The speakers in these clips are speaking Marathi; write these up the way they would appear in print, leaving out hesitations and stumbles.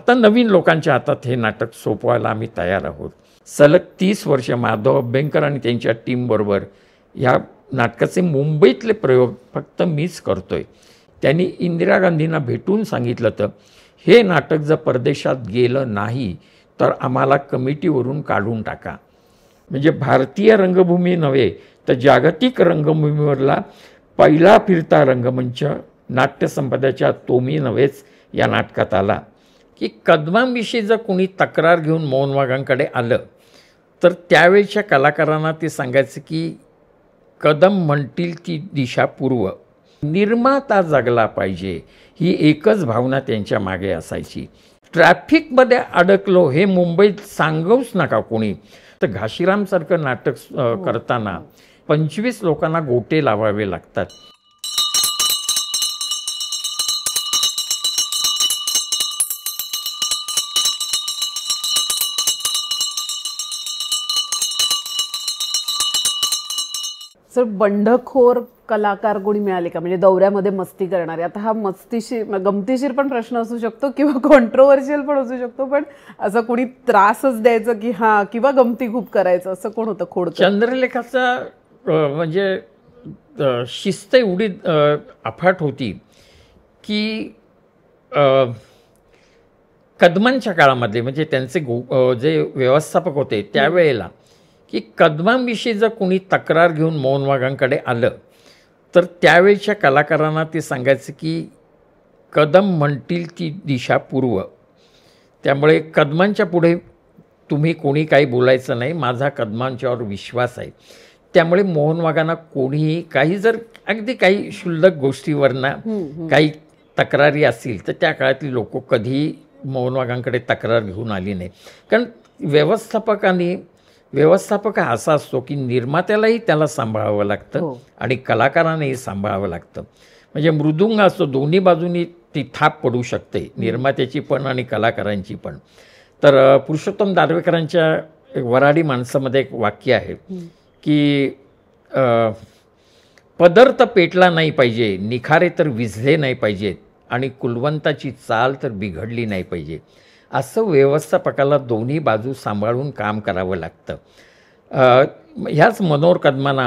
आता नवीन लोकांच्या हातात हे नाटक सोपवायला आम्ही तयार आहोत. सलग 30 वर्ष माधव अभ्यंकर आणि त्यांच्या टीमबरोबर ह्या नाटकाचे मुंबईतले प्रयोग फक्त मीच करतोय. त्यांनी इंदिरा गांधींना भेटून सांगितलं तर हे नाटक जर परदेशात गेलं नाही तर आम्हाला कमिटीवरून काढून टाका. म्हणजे भारतीय रंगभूमी नव्हे तर जागतिक रंगभूमीवरला पहिला फिरता रंगमंच नाट्यसंपदाच्या तोमी नव्हेच या नाटकात आला. की कदमांविषयी जर कोणी तक्रार घेऊन मौनवागांकडे आलं तर त्यावेळच्या कलाकारांना ते सांगायचं की कदम म्हणतील ती दिशा पूर्व, निर्माता जगला पाहिजे, ही एकच भावना त्यांच्या मागे असायची. ट्रॅफिकमध्ये अडकलो हे मुंबईत सांगूच नका कोणी. तर घाशीरामसारखं नाटक करताना 25 लोकांना गोटे लावावे लागतात. सर, बंडखोर कलाकार कोणी मिळाले का, म्हणजे दौऱ्यामध्ये मस्ती करणारे? आता हा गमतीशीर पण प्रश्न असू शकतो किंवा कॉन्ट्रोवर्शियल पण असू शकतो, पण असं कोणी त्रासच द्यायचं की हा किंवा गमती खूप करायचं असं कोण होतं खोडकर? चंद्रलेखाचा म्हणजे शिस्त एवढी अफाट होती की कदमांच्या काळामध्ये म्हणजे त्यांचे जे व्यवस्थापक होते त्यावेळेला की कदमांविषयी जर कोणी तक्रार घेऊन मौनवागांकडे आलं तर त्यावेळच्या कलाकारांना ते सांगायचं की कदम म्हणतील ती दिशा पूर्व, त्यामुळे कदमांच्या पुढे तुम्ही कोणी काही बोलायचं नाही, माझा कदमांच्यावर विश्वास आहे. त्यामुळे मोहनवागांना कोणीही काही जर अगदी काही क्षुल्लक गोष्टीवरनं काही तक्रारी असतील तर त्या काळातली लोक कधीही मोहनवागांकडे तक्रार घेऊन आली नाही. कारण व्यवस्थापक हा असा असतो की निर्मात्यालाही त्याला सांभाळावं लागतं आणि कलाकारांनाही सांभाळावं लागतं. म्हणजे मृदुंग असतो, दोन्ही बाजूनी ती थाप पडू शकते, निर्मात्याची पण आणि कलाकारांची पण. तर पुरुषोत्तम दारव्हेकरांच्या वऱ्हाडी माणसामध्ये एक वाक्य आहे की पदर तर पेटला नाही पाहिजे, निखारे तर विझले नाही पाहिजेत आणि कुलवंताची चाल तर बिघडली नाही पाहिजे. असं व्यवस्थापकाला दोन्ही बाजू सांभाळून काम करावं लागतं. ह्याच मनोहर कदमांना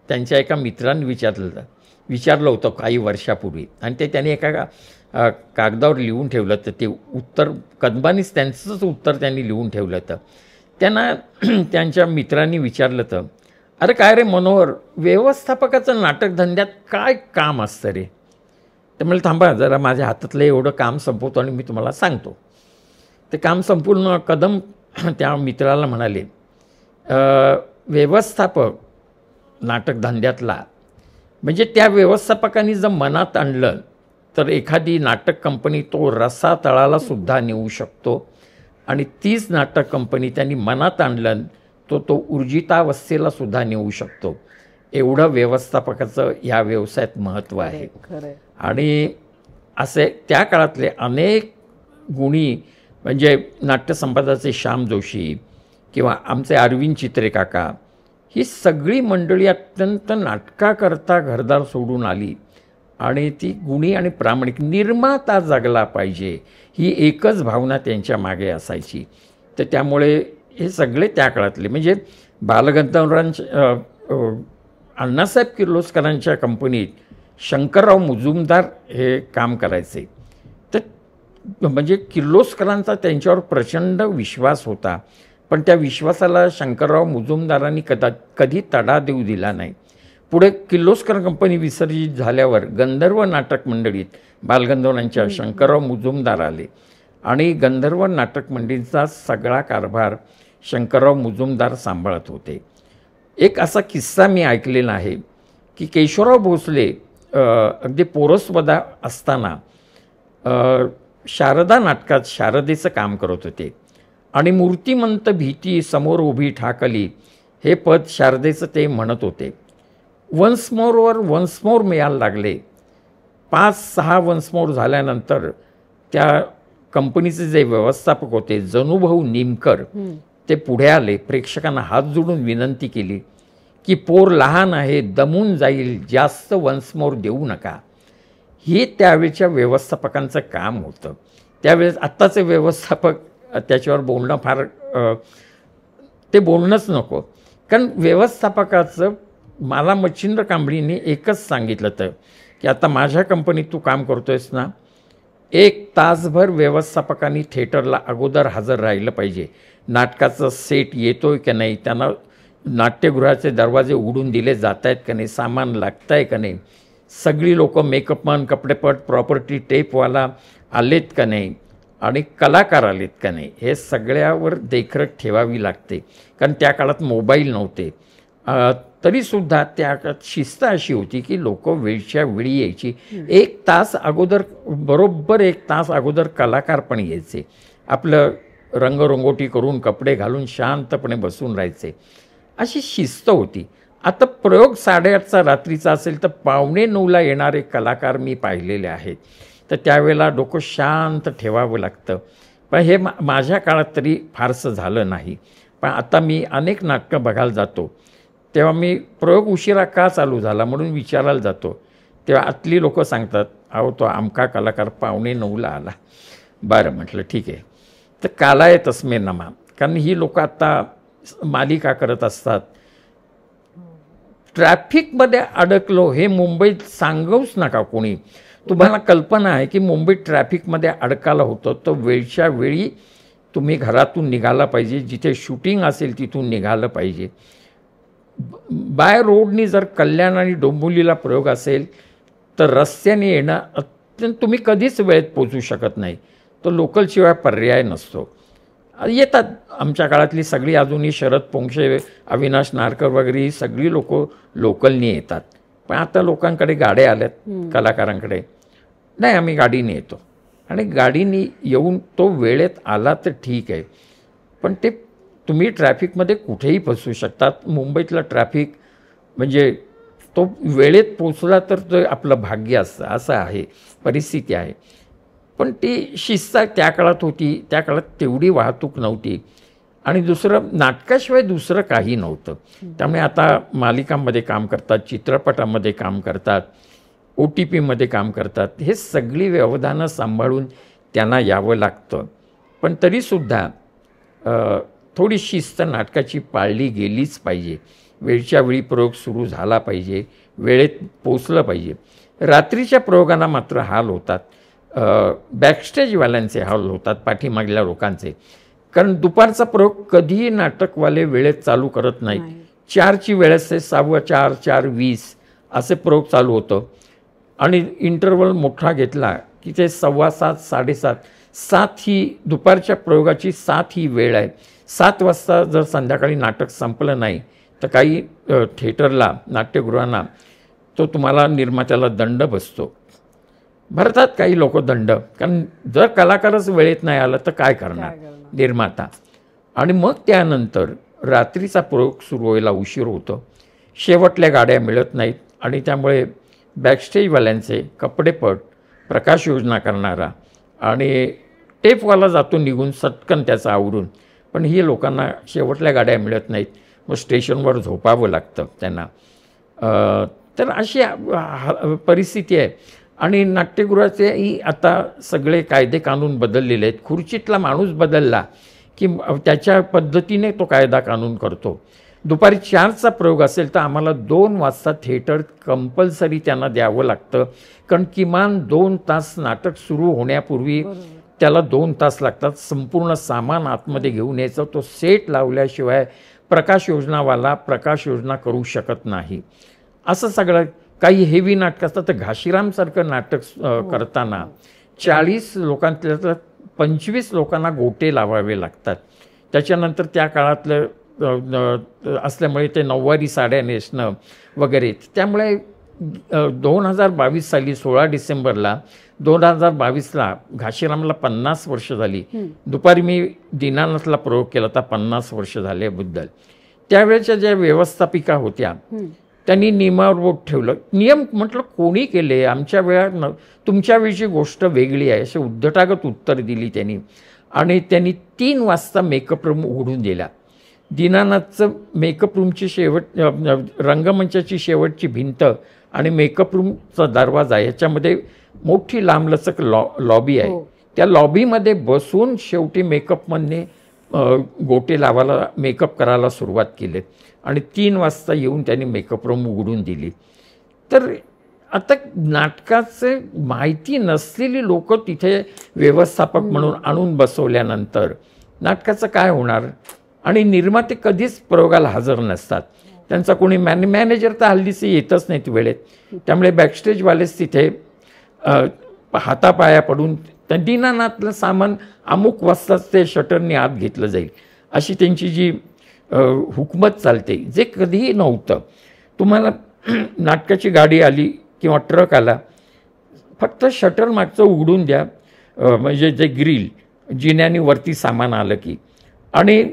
त्यांच्या एका मित्रांनी विचारलं होतं काही वर्षापूर्वी आणि ते त्यांनी एका कागदावर लिहून ठेवलं. तर ते उत्तर कदमांनीच त्यांचंच उत्तर त्यांनी लिहून ठेवलं. तर त्यांना त्यांच्या मित्रांनी विचारलं तर अरे काय रे मनोहर, व्यवस्थापकाचं नाटकधंद्यात काय काम असतं रे? तर मला थांबा जरा, माझ्या हातातलं एवढं काम संपवतो आणि मी तुम्हाला सांगतो. ते काम संपूर्ण कदम त्या मित्राला म्हणाले, व्यवस्थापक नाटकधंद्यातला म्हणजे त्या व्यवस्थापकांनी जर मनात आणलं तर एखादी नाटक कंपनी तो रसातळाला सुद्धा नेऊ शकतो आणि तीच नाटक कंपनी त्यांनी मनात आणलं तो ऊर्जितावस्थेला सुद्धा नेऊ शकतो. एवढं व्यवस्थापकाचं ह्या व्यवसायात महत्त्व आहे. आणि असे त्या काळातले अनेक गुणी म्हणजे नाट्यसंपदाचे श्याम जोशी किंवा आमचे अरविंद चित्रे काका, ही सगळी मंडळी अत्यंत नाटकाकरता घरदार सोडून आली आणि ती गुणी आणि प्रामाणिक, निर्माता जगला पाहिजे, ही एकच भावना त्यांच्या मागे असायची. तर त्यामुळे हे सगळे त्या काळातले म्हणजे बालगंधर्वांच्या अण्णासाहेब किर्लोस्करांच्या कंपनीत शंकरराव मुजुमदार हे काम करायचे. तर म्हणजे किर्लोस्करांचा त्यांच्यावर प्रचंड विश्वास होता, पण त्या विश्वासाला शंकरराव मुजुमदारांनी कधी तडा देऊ दिला नाही. पुढे किर्लोस्कर कंपनी विसर्जित झाल्यावर गंधर्व नाटक मंडळीत बालगंधर्वांच्या शंकरराव मुजुमदार आले आणि गंधर्व नाटक मंडळीचा सगळा कारभार शंकरराव मुजुमदार सांभाळत होते. एक असा किस्सा मी ऐकलेला आहे की केशवराव भोसले अगदी पोरसवदा असताना शारदा नाटकात शारदेचं काम करत होते आणि मूर्तिमंत भीती समोर उभी ठाकली हे पद शारदेचं ते म्हणत होते. वन्स मोर मिळायला लागले. 5-6 वन्स मोर झाल्यानंतर त्या कंपनीचे जे व्यवस्थापक होते जनुभाऊ निमकर ते पुढे आले, प्रेक्षकांना हात जोडून विनंती केली की पोर लहान आहे, दमून जाईल, जास्त वन्स मोर देऊ नका. हे त्यावेळच्या व्यवस्थापकांचं काम होतं. त्यावेळेस आत्ताचे व्यवस्थापक त्याच्यावर बोलणं फार ते बोलणंच नको. कारण व्यवस्थापकाचं मला मच्छिंद्र कांबळीने एकच सांगितलं तर की आता माझ्या कंपनीत तू काम करतो आहेस ना, 1 तासभर व्यवस्थापकांनी थिएटरला अगोदर हजर राहिलं पाहिजे. नाटकाचं सेट येतो आहे का नाही, त्यांना नाट्यगृहाचे दरवाजे उघडून दिले जात आहेत का नाही, सामान लागतं आहे का नाही, सगळी लोकं मेकअपमन, कपडेपट, प्रॉपर्टी टेपवाला आलेत का नाही आणि कलाकार आलेत का नाही, हे सगळ्यावर देखरेख ठेवावी लागते. कारण त्या काळात मोबाईल नव्हते. तरीसुद्धा त्या काळात शिस्त अशी होती की लोक वेळच्या वेळी यायची. 1 तास अगोदर, बरोबर 1 तास अगोदर कलाकार पण यायचे. आपलं रंगरंगोटी करून कपडे घालून शांतपणे बसून राहायचे. अशी शिस्त होती. आता प्रयोग 8:30चा रात्रीचा असेल तर 8:45ला येणारे कलाकार मी पाहिलेले आहेत. तर त्यावेळेला डोकं शांत ठेवावं लागतं. पण हे माझ्या काळात तरी फारसं झालं नाही. पण आता मी अनेक नाटकं बघायला जातो तेव्हा मी प्रयोग उशिरा का चालू झाला म्हणून विचारायला जातो. तेव्हा आतली लोकं सांगतात, अहो तो अमका कलाकार 8:45ला आला. बरं म्हटलं ठीक आहे. तर कालाय तस्मे नमा. कारण ही लोकं आत्ता मालिका करत असतात. ट्रॅफिकमध्ये अडकलो हे मुंबईत सांगूच नका कोणी. तुम्हाला कल्पना आहे की मुंबईत ट्रॅफिकमध्ये अडकायला होतं तर वेळच्या वेळी तुम्ही घरातून निघाला पाहिजे. जिथे शूटिंग असेल तिथून निघालं पाहिजे. बाय रोडनी जर कल्याण आणि डोंबिवलीला प्रयोग असेल तर रस्त्याने येणं अत्यंत, तुम्ही कधीच वेळेत पोचू शकत नाही. तो लोकलशिवाय पर्याय नसतो. येतात आमच्या काळातली सगळी, अजूनही शरद पोंक्षे, अविनाश नारकर वगैरे ही सगळी लोकं लोकलनी येतात. पण आता लोकांकडे गाड्या आल्यात, कलाकारांकडे नाही, आम्ही गाडीने येतो. आणि गाडीने येऊन तो वेळेत आला तर ठीक आहे. पण ते तुम्ही ट्रॅफिकमध्ये कुठेही फसू शकतात. मुंबईतलं ट्रॅफिक म्हणजे तो वेळेत पोचला तर ते आपलं भाग्य असतं, असं आहे, परिस्थिती आहे. पण ती शिस्त त्या काळात होती. त्या काळात तेवढी वाहतूक नव्हती. आणि दुसरं, नाटकाशिवाय दुसरं काही नव्हतं. त्यामुळे आता मालिकांमध्ये काम करतात, चित्रपटामध्ये काम करतात, OTPमध्ये काम करतात. हे सगळी व्यवधानं सांभाळून त्यांना यावं लागतं. पण तरीसुद्धा थोडी शिस्त नाटकाची पाळली गेलीच पाहिजे. वेळच्या वेळी प्रयोग सुरू झाला पाहिजे, वेळेत पोचलं पाहिजे. रात्रीच्या प्रयोगांना मात्र हाल होतात. बॅकस्टेजवाल्यांचे हाल होतात, पाठीमागल्या लोकांचे. कारण दुपारचा प्रयोग कधीही नाटकवाले वेळेत चालू करत नाहीत. 4ची वेळ असते, 4:15, 4:20 असे प्रयोग चालू होतं. आणि इंटरवल मोठा घेतला की ते 7:15, 7:30, 7 ही दुपारच्या प्रयोगाची 7 ही वेळ आहे. 7 वाजता जर संध्याकाळी नाटक संपलं नाही तर काही थिएटरला, नाट्यगृहांना तो तुम्हाला निर्मात्याला दंड बसतो. भरतात काही लोक दंड. कारण जर कलाकारच वेळेत नाही आला तर काय करणार निर्माता. आणि मग त्यानंतर रात्रीचा प्रयोग सुरू व्हायला उशीर होतो. शेवटल्या गाड्या मिळत नाहीत आणि त्यामुळे बॅकस्टेजवाल्यांचे, कपडेपट, प्रकाश योजना करणारा आणि टेपवाला जातो निघून सटकन त्याचं आवरून. पण ही लोकांना शेवटल्या गाड्या मिळत नाहीत. मग स्टेशनवर झोपावं लागतं त्यांना. तर अशी परिस्थिती आहे. आणि नाट्यगृहाचेही आता सगळे कायदे कानून बदललेले आहेत. खुर्चीतला माणूस बदलला की त्याच्या पद्धतीने तो कायदा कानून करतो. दुपारी 4चा प्रयोग असेल तर आम्हाला 2 वाजता थिएटर कंपल्सरी त्यांना द्यावं लागतं. कारण किमान 2 तास नाटक सुरू होण्यापूर्वी त्याला 2 तास लागतात. संपूर्ण सामान आतमध्ये घेऊन यायचं. तो सेट लावल्याशिवाय प्रकाश योजनावाला प्रकाश योजना करू शकत नाही. असं सगळं. काही हेवी नाटकं असतात तर घाशीरामसारखं नाटक करताना 40 लोकांतल्या 25 लोकांना गोटे लावावे लागतात. त्याच्यानंतर त्या काळातलं असल्यामुळे ते नऊवारी साड्या नेसणं वगैरे. त्यामुळे 2022 साली 16 डिसेंबरला 2022ला घाशीरामला 50 वर्ष झाली. दुपारी मी दीनानाथला प्रयोग केला होता 50 वर्ष झाल्याबद्दल. त्यावेळेच्या ज्या व्यवस्थापिका होत्या त्यांनी नियमावर बोट ठेवलं. नियम म्हटलं कोणी केले, आमच्या वेळात तुमच्या वेळची गोष्ट वेगळी आहे असे उद्धटागत उत्तर दिली त्यांनी. आणि त्यांनी 3 वाजता मेकअप रूम उघडून दिला. दीनानाथचं मेकअप रूमची रंगमंचाची शेवटची भिंत आणि मेकअप रूमचा दरवाजा याच्यामध्ये मोठी लांबलचक लॉबी आहे. त्या लॉबीमध्ये बसून शेवटी मेकअपमधने गोटे लावायला मेकअप करायला सुरुवात केली आणि 3 वाजता येऊन त्यांनी मेकअप रूम उघडून दिली. तर आता नाटकाचे माहिती नसलेली लोक तिथे व्यवस्थापक म्हणून आणून बसवल्यानंतर नाटकाचं काय होणार. आणि निर्माते कधीच प्रयोगाला हजर नसतात. त्यांचा कोणी मॅनेजर तर हल्लीचे येतच नाहीत वेळेत. त्यामुळे बॅकस्टेजवालेच तिथे हातापाया पडून दीनानाथलं सामान अमुक वाजताच ते शटरने आत घेतलं जाईल अशी त्यांची जी हुकमत चालते, जे कधीही नव्हतं. तुम्हाला नाटकाची गाडी आली किंवा ट्रक आला, फक्त शटर मागचं उघडून द्या, म्हणजे जे ग्रिल जिन्याने वरती सामान आलं की, आणि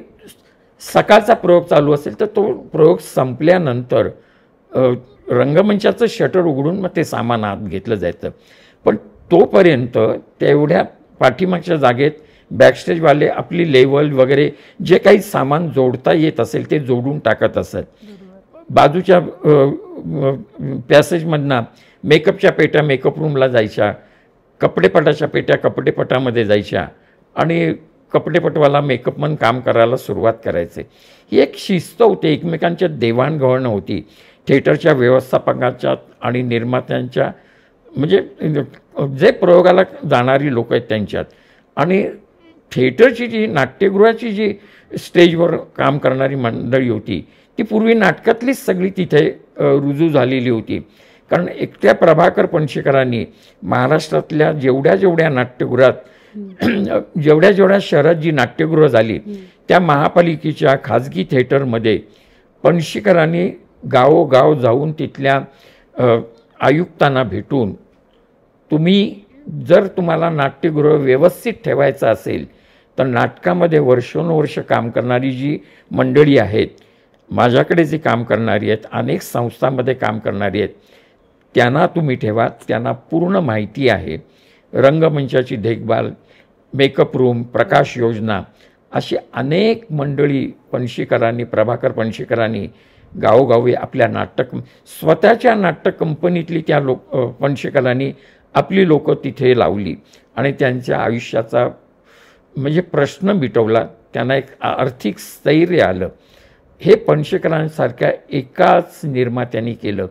सकाळचा प्रयोग चालू असेल तर तो प्रयोग संपल्यानंतर रंगमंचाचं शटर उघडून मग ते सामान आत घेतलं जायचं. पण तोपर्यंत तेवढ्या पाठीमागच्या जागेत बॅकस्टेजवाले आपली लेवल वगैरे जे काही सामान जोडता येत असेल ते जोडून टाकत असत. बाजूच्या पॅसेजमधनं मेकअपच्या पेट्या मेकअप रूमला जायच्या, कपडेपटाच्या पेट्या कपडेपटामध्ये जायच्या आणि कपडेपटवाला मेकअपमन काम करायला सुरुवात करायचे. ही एक शिस्त होती, एकमेकांच्या देवाणघेवाण होती थिएटरच्या व्यवस्थापकाच्या आणि निर्मात्यांच्या, म्हणजे जे प्रयोगाला जाणारी लोक आहेत त्यांच्यात. आणि थिएटरची जी नाट्यगृहाची जी स्टेजवर काम करणारी मंडळी होती ती पूर्वी नाटकातलीच सगळी तिथे रुजू झालेली होती. कारण एकट्या प्रभाकर पणशीकरांनी महाराष्ट्रातल्या जेवढ्या नाट्यगृहात जेवढ्या शहरात जी नाट्यगृह झाली त्या महापालिकेच्या खाजगी थिएटरमध्ये पणशीकरांनी गावोगाव जाऊन तिथल्या आयुक्तांना भेटून, तुम्हाला नाट्यगृह व्यवस्थित ठेवायचं असेल तर नाटकामध्ये वर्षोनवर्ष काम करणारी जी मंडळी आहेत, माझ्याकडे जी काम करणारी आहेत, अनेक संस्थांमध्ये काम करणारी आहेत, त्यांना तुम्ही ठेवा, त्यांना पूर्ण माहिती आहे. रंगमंचाची देखभाल, मेकअप रूम, प्रकाश योजना, अशी अनेक मंडळी पणशीकरांनी, प्रभाकर पणशीकरांनी गावोगावी आपल्या स्वतःच्या नाटक कंपनीतली त्या पणशीकरांनी आपली लोक तिथे लावली आणि त्यांच्या आयुष्याचा म्हणजे प्रश्न मिटवला. त्यांना एक आर्थिक स्थैर्य आलं. हे पणशीकरांसारख्या एकाच निर्मात्यांनी केलं.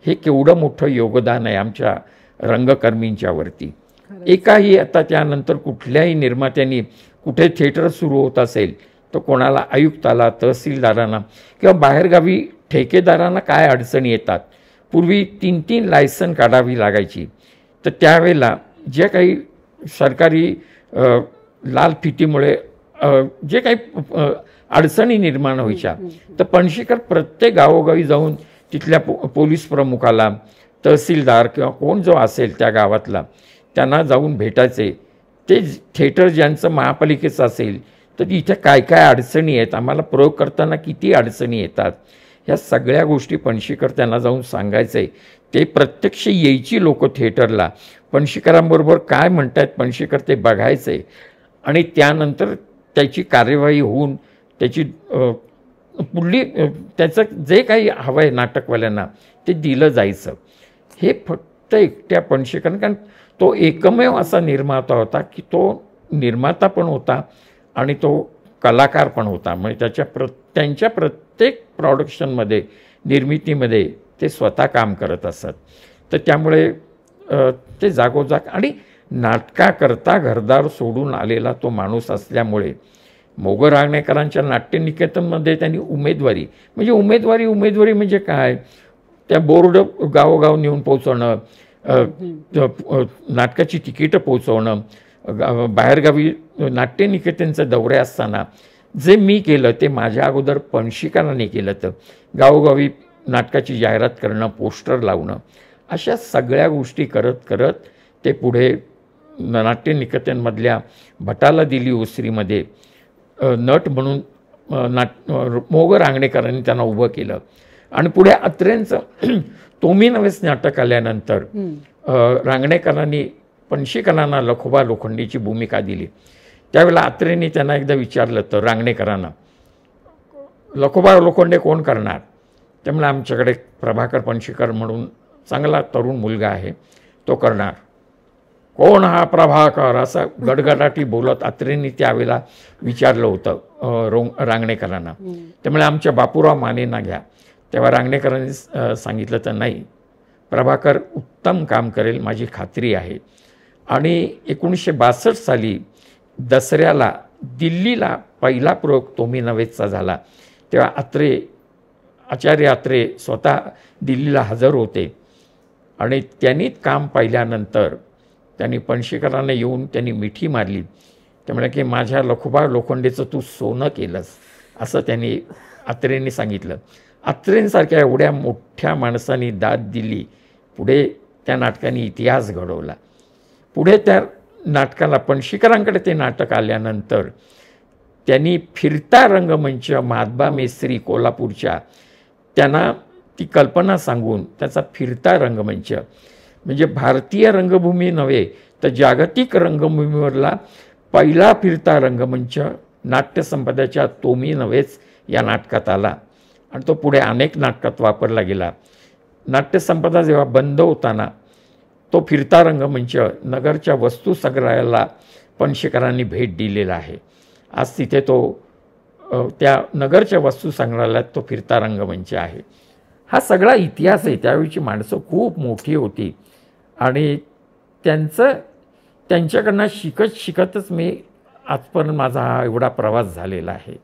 हे केवढं मोठं योगदान आहे आमच्या रंगकर्मींच्यावरती. एकाही आता त्यानंतर कुठल्याही निर्मात्यांनी कुठे थिएटर सुरू होत असेल तर कोणाला आयुक्ताला, तहसीलदारांना किंवा बाहेरगावी ठेकेदारांना काय अडचणी येतात. पूर्वी 3-3 लायसन काढावी लागायची. तर त्यावेळेला जे काही सरकारी लाल फितीमुळे जे काही अडचणी निर्माण व्हायच्या तर पणशीकर प्रत्येक गावोगावी जाऊन तिथल्या पोलीस प्रमुखाला, तहसीलदार किंवा कोण जो असेल त्या गावातला त्यांना जाऊन भेटायचे. ते थिएटर ज्यांचं महापालिकेचं असेल तर इथे काय काय अडचणी आहेत, आम्हाला प्रयोग करताना किती अडचणी येतात, ह्या सगळ्या गोष्टी पणशीकर त्यांना जाऊन सांगायचे. ते प्रत्यक्ष यायची लोक थिएटरला, पणशीकरांबरोबर काय म्हणतात पणशीकर ते बघायचे आणि त्यानंतर त्याची कार्यवाही होऊन त्याची पुढली त्याचं जे काही हवं आहे नाटकवाल्यांना ते दिलं जायचं. हे फक्त एकट्या पणशीकर, कारण तो एकमेव असा निर्माता होता की तो निर्माता पण होता आणि तो कलाकार पण होता. म्हणजे त्यांच्या प्रत्येक प्रोडक्शनमध्ये, निर्मितीमध्ये ते स्वतः काम करत असत. तर त्यामुळे ते जागोजाग आणि नाटकाकरता घरदार सोडून आलेला तो माणूस असल्यामुळे मोगल रांगणेकरांच्या नाट्यनिकेतनमध्ये त्यांनी उमेदवारी म्हणजे काय, त्या बोर्ड गावोगाव नेऊन पोचवणं, नाटकाची तिकीटं पोचवणं, बाहेरगावी नाट्यनिकेतनचं दौरे असताना जे मी केलं ते माझ्या अगोदर पणशीकरांनी केलं. तर गावोगावी नाटकाची जाहिरात करणं, पोस्टर लावणं, अशा सगळ्या गोष्टी करत करत ते पुढे नाट्यनिकेतनमधल्या भटाला दिली ओसरीमध्ये नट म्हणून मोगल रांगणेकरांनी त्यांना उभं केलं. आणि पुढे अत्रेंचं तोमी नवेच नाटक आल्यानंतर रांगणेकरांनी पणशीकरांना लखोबा लोखंडेची भूमिका दिली. त्यावेळेला अत्रेंनी त्यांना एकदा विचारलं तर रांगणेकरांना, लखोबा लोखंडे कोण करणार? त्यामुळे आमच्याकडे प्रभाकर पणशीकर म्हणून चांगला तरुण मुलगा आहे, तो करणार. कोण हा प्रभाकर असं गडगडाटी बोलत अत्रेंनी त्यावेळेला विचारलं होतं रांगणेकरांना. त्यामुळे आमच्या बापूराव मानेंना घ्या. तेव्हा रांगणेकरांनी सांगितलं तर नाही, प्रभाकर उत्तम काम करेल माझी खात्री आहे. आणि 1962 साली दसऱ्याला दिल्लीला पहिला प्रयोग तोमी नवेचा झाला. तेव्हा आचार्य अत्रे स्वतः दिल्लीला हजर होते आणि त्यांनी काम पाहिल्यानंतर त्यांनी पणशीकरांना येऊन त्यांनी मिठी मारली. त्यामुळे की माझ्या लखोबा लोखंडेचं तू सोनं केलंस असं त्यांनी अत्रेंनी सांगितलं. अत्रेंसारख्या एवढ्या मोठ्या माणसांनी दाद दिली. पुढे त्या नाटकाने इतिहास घडवला. पुढे त्या नाटकाला पणशीकरांकडे ते नाटक आल्यानंतर त्यांनी फिरता रंगमंच महात्मा मेस्त्री कोल्हापूरच्या त्यांना ती कल्पना सांगून त्याचा फिरता रंगमंच म्हणजे भारतीय रंगभूमी नव्हे तर जागतिक रंगभूमीवरला पहिला फिरता रंगमंच नाट्यसंपदाच्या तोमी नव्हेच या नाटकात आला आणि तो पुढे अनेक नाटकात वापरला गेला. नाट्यसंपदा जेव्हा बंद होताना तो फिरता रंगमंच नगरच्या वस्तू संग्रहालयाला पणशीकरांनी भेट दिलेला आहे. आज तिथे तो त्या नगरच्या वस्तू संग्रहालयात तो फिरता रंगमंच आहे. हा सगळा इतिहास आहे. त्यावेळीची माणसं खूप मोठी होती आणि त्यांच्याकडनं शिकतच मी आजपर्यंत माझा हा एवढा प्रवास झालेला आहे.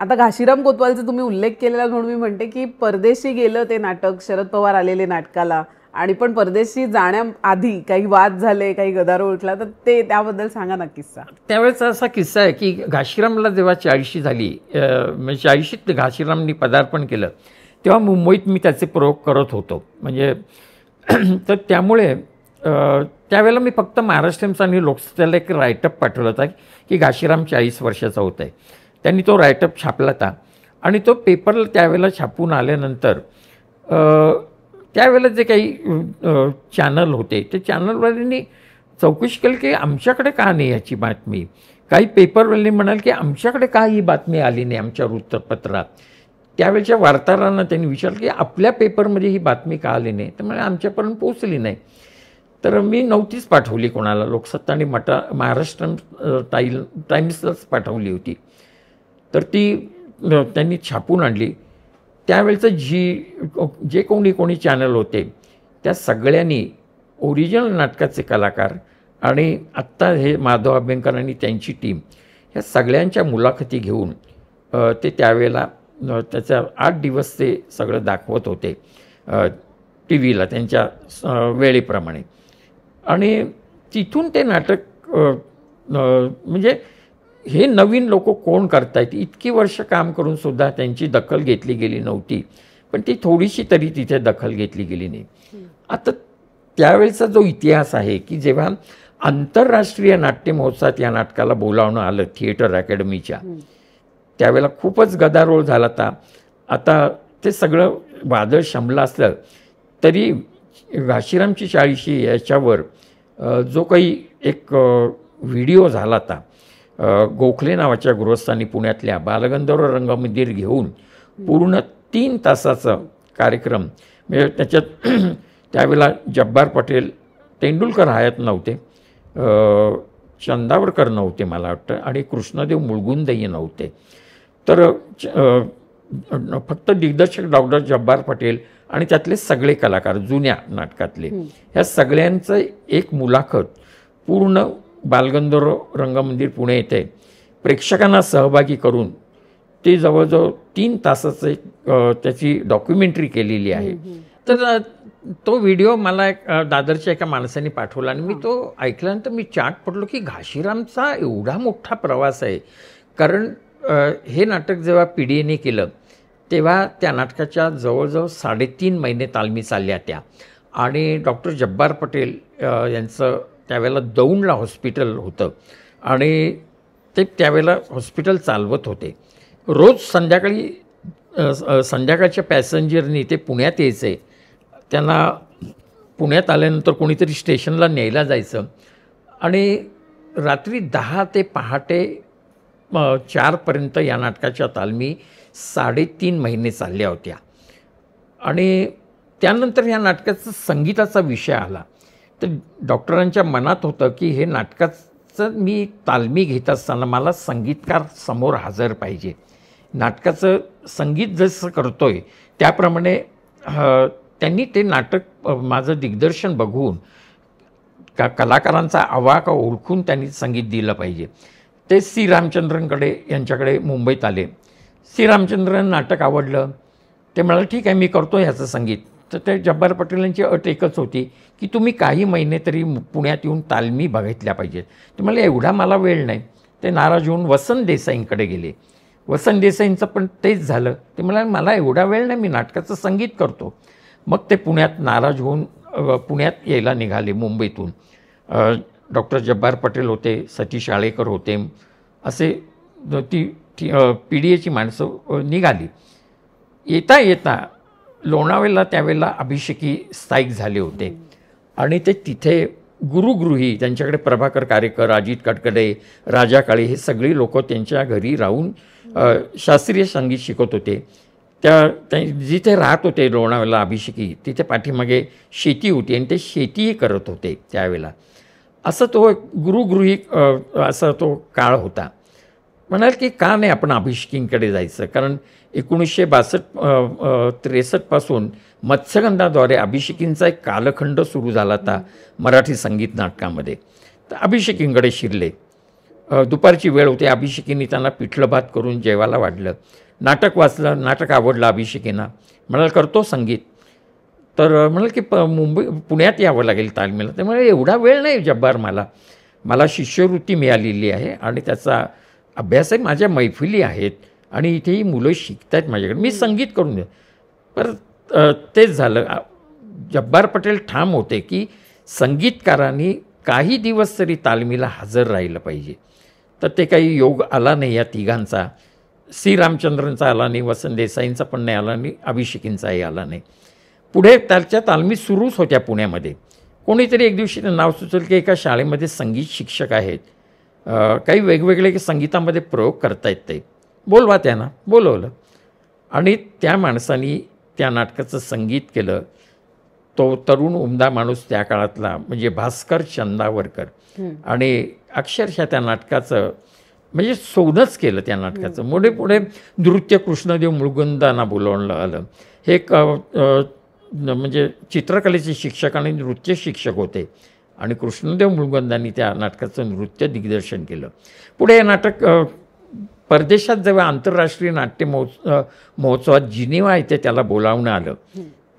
आता घाशीराम कोतवालचा तुम्ही उल्लेख केलेला म्हणून मी म्हणते की परदेशी गेलं ते नाटक, शरद पवार आलेले नाटकाला, आणि पण परदेशी जाण्याआधी काही वाद झाले, काही गदारोळ उठला, तर ते त्याबद्दल सांगा ना किस्सा. त्यावेळेचा असा किस्सा आहे की घाशीरामला जेव्हा 40 झाली, म्हणजे 40त घाशीरामनी पदार्पण केलं तेव्हा मुंबईत मी त्याचे प्रयोग करत होतो. म्हणजे तर त्यामुळे त्यावेळेला मी फक्त महाराष्ट्र टाइम्स आणि लोकसत्याला एक रायटअप पाठवला होता की घाशीराम 40 वर्षाचा होत आहे. त्यांनी तो रायटअप छापला होता आणि तो पेपरला त्यावेळेला छापून आल्यानंतर त्यावेळेला जे काही चॅनल होते ते चॅनलवाल्यांनी चौकशी केली की आमच्याकडे का नाही याची बातमी. काही पेपरवाल्यांनी म्हणाल की आमच्याकडे का ही बातमी आली नाही आमच्या वृत्तपत्रात. त्यावेळच्या वार्ताहरांना त्यांनी विचारलं की आपल्या पेपरमध्ये ही बातमी का आली नाही. त्यामुळे आमच्यापर्यंत पोचली नाही. तर मी नव्हतीच पाठवली कोणाला, लोकसत्ता आणि महाराष्ट्र टाइम्सलाच पाठवली होती. तर ती त्यांनी छापून आणली. त्यावेळेचं जे कोणी चॅनल होते त्या सगळ्यांनी ओरिजिनल नाटकाचे कलाकार आणि आत्ता हे माधव अभ्यंकर आणि त्यांची टीम ह्या सगळ्यांच्या मुलाखती घेऊन ते त्यावेळेला त्याच्या 8 दिवस ते सगळं दाखवत होते टी व्हीला त्यांच्या वेळेप्रमाणे. आणि तिथून ते नाटक म्हणजे हे नवीन लोक कोण करतायत, इतकी वर्ष काम करूनसुद्धा त्यांची दखल घेतली गेली नव्हती. पण ती थोडीशी तरी तिथे दखल घेतली गेली नाही. आता त्यावेळेचा जो इतिहास आहे की जेव्हा आंतरराष्ट्रीय नाट्य महोत्सवात या नाटकाला बोलावणं आलं थिएटर अकॅडमीच्या, त्यावेळेला खूपच गदारोळ झाला होता. आता ते सगळं वादळ शमलं असलं तरी घाशीरामची 40 याच्यावर जो काही एक व्हिडिओ झाला होता गोखले नावाच्या गृहस्थांनी पुण्यातल्या बालगंधर्व रंगमंदिर घेऊन पूर्ण 3 तासाचा कार्यक्रम, म्हणजे त्याच्यात त्यावेळेला जब्बार पटेल, तेंडुलकर हयात नव्हते, चंदावरकर नव्हते मला वाटतं, आणि कृष्णदेव मुळगुंदही नव्हते. तर फक्त दिग्दर्शक डॉक्टर जब्बार पटेल आणि त्यातले सगळे कलाकार जुन्या नाटकातले ह्या सगळ्यांचं एक मुलाखत पूर्ण बालगंधर्व रंगमंदिर पुणे येथे प्रेक्षकांना सहभागी करून ते जवळजवळ 3 तासाचं एक त्याची डॉक्युमेंटरी केलेली आहे. तर तो व्हिडिओ मला एक दादरच्या एका माणसाने पाठवला आणि मी तो ऐकल्यानंतर मी चाट पडलो की घाशीरामचा एवढा मोठा प्रवास आहे. कारण हे नाटक जेव्हा PDAने केलं तेव्हा त्या नाटकाच्या जवळजवळ 3.5 महिने तालमी चालल्या त्या. आणि डॉक्टर जब्बार पटेल यांचं त्यावेळेला दौंडला हॉस्पिटल होतं आणि ते त्यावेळेला हॉस्पिटल चालवत होते. रोज संध्याकाळच्या पॅसेंजरनी ते पुण्यात यायचे. त्यांना पुण्यात आल्यानंतर कोणीतरी स्टेशनला न्यायला जायचं आणि रात्री 10 ते पहाटे 4पर्यंत या नाटकाच्या तालमी 3.5 महिने चालल्या होत्या. आणि त्यानंतर या नाटकाचा संगीताचा विषय आला. तर डॉक्टरांच्या मनात होतं की हे नाटकाचं मी तालमी घेत असताना मला संगीतकार समोर हजर पाहिजे. नाटकाचं संगीत जसं करतोय त्याप्रमाणे त्यांनी ते नाटक माझं दिग्दर्शन बघून कलाकारांचा आवाका ओळखून त्यांनी संगीत दिलं पाहिजे. ते सी रामचंद्रनकडे यांच्याकडे मुंबईत आले. सी रामचंद्रन नाटक आवडलं. ते म्हणाले ठीक आहे मी करतो ह्याचं संगीत. तर ते जब्बार पटेल यांची अट एकच होती की तुम्ही काही महिने तरी पुण्यात येऊन तालमी बघितल्या पाहिजेत. ते मला एवढा मला वेळ नाही. ते नाराज होऊन वसंत देसाईंकडे गेले. वसंत देसाईंचं पण तेच झालं. ते म्हणाले मला एवढा वेळ नाही, मी नाटकाचं संगीत करतो. मग ते पुण्यात नाराज होऊन पुण्यात यायला निघाले मुंबईतून. डॉक्टर जब्बार पटेल होते, सतीश आळेकर होते, असे ती PDAची माणसं निघाली. येता येता लोणावळ्याला त्यावेळेला अभिषेकी स्थायिक झाले होते आणि ते तिथे गुरुगृही त्यांच्याकडे प्रभाकर कारेकर, अजित कडकडे, राजा काळे हे सगळी लोक त्यांच्या घरी राहून शास्त्रीय संगीत शिकत होते. त्या जिथे राहत होते लोणावळ्याला अभिषेकी, तिथे पाठीमागे शेती होती आणि ते शेतीही करत होते त्यावेळेला. असं तो गुरुगृही असा तो काळ होता. म्हणाल की का नाही आपण अभिषेकींकडे जायचं, कारण 1962-63 पासून मत्स्यगंधाद्वारे अभिषेकींचा एक कालखंड सुरू झाला होता मराठी संगीत नाटकामध्ये. तर अभिषेकींकडे शिरले. दुपारची वेळ होती. अभिषेकींनी त्यांना पिठलं भात करून जेवायला वाढलं. नाटक वाचलं, नाटक आवडलं अभिषेकींना. म्हणाल करतो संगीत. तर म्हणाल की पुण्यात यावं लागेल तालमीला. त्यामुळे एवढा वेळ नाही जब्बार, मला शिष्यवृत्ती मिळालेली आहे आणि त्याचा अभ्यास आहे, माझ्या मैफिली आहेत आणि इथेही मुलं शिकत आहेत माझ्याकडे, मी संगीत करून दे. पर तेच झालं. जब्बार पटेल ठाम होते की संगीतकारांनी काही दिवस तरी तालमीला हजर राहिलं पाहिजे. तर ते काही योग आला नाही या तिघांचा. सी रामचंद्रनचा आला नाही, वसंत देसाईंचा पण नाही आला नाही, अभिषेकींचाही आला नाही. पुढे त्याच्या तालमी सुरूच होत्या पुण्यामध्ये. कोणीतरी एक दिवशी ते नाव सुचवलं की एका शाळेमध्ये संगीत शिक्षक आहेत, काही वेगवेगळे संगीतामध्ये प्रयोग करतायत, ते बोलवा त्यांना. बोलवलं आणि त्या माणसानी त्या नाटकाचं संगीत केलं. तो तरुण उमदा माणूस त्या काळातला म्हणजे भास्कर चंदावरकर, आणि अक्षरशः त्या नाटकाचं म्हणजे सोनच केलं त्या नाटकाचं. पुढे पुढे नृत्य कृष्णदेव मुळगुंदांना बोलवलं आलं. हे एक म्हणजे चित्रकलेचे शिक्षक आणि नृत्य शिक्षक होते आणि कृष्णदेव मुळगुंदांनी त्या नाटकाचं नृत्य दिग्दर्शन केलं. पुढे हे नाटक परदेशात जेव्हा आंतरराष्ट्रीय नाट्य महोत्सवात जिनिव्हा इथे त्याला बोलावणं आलं,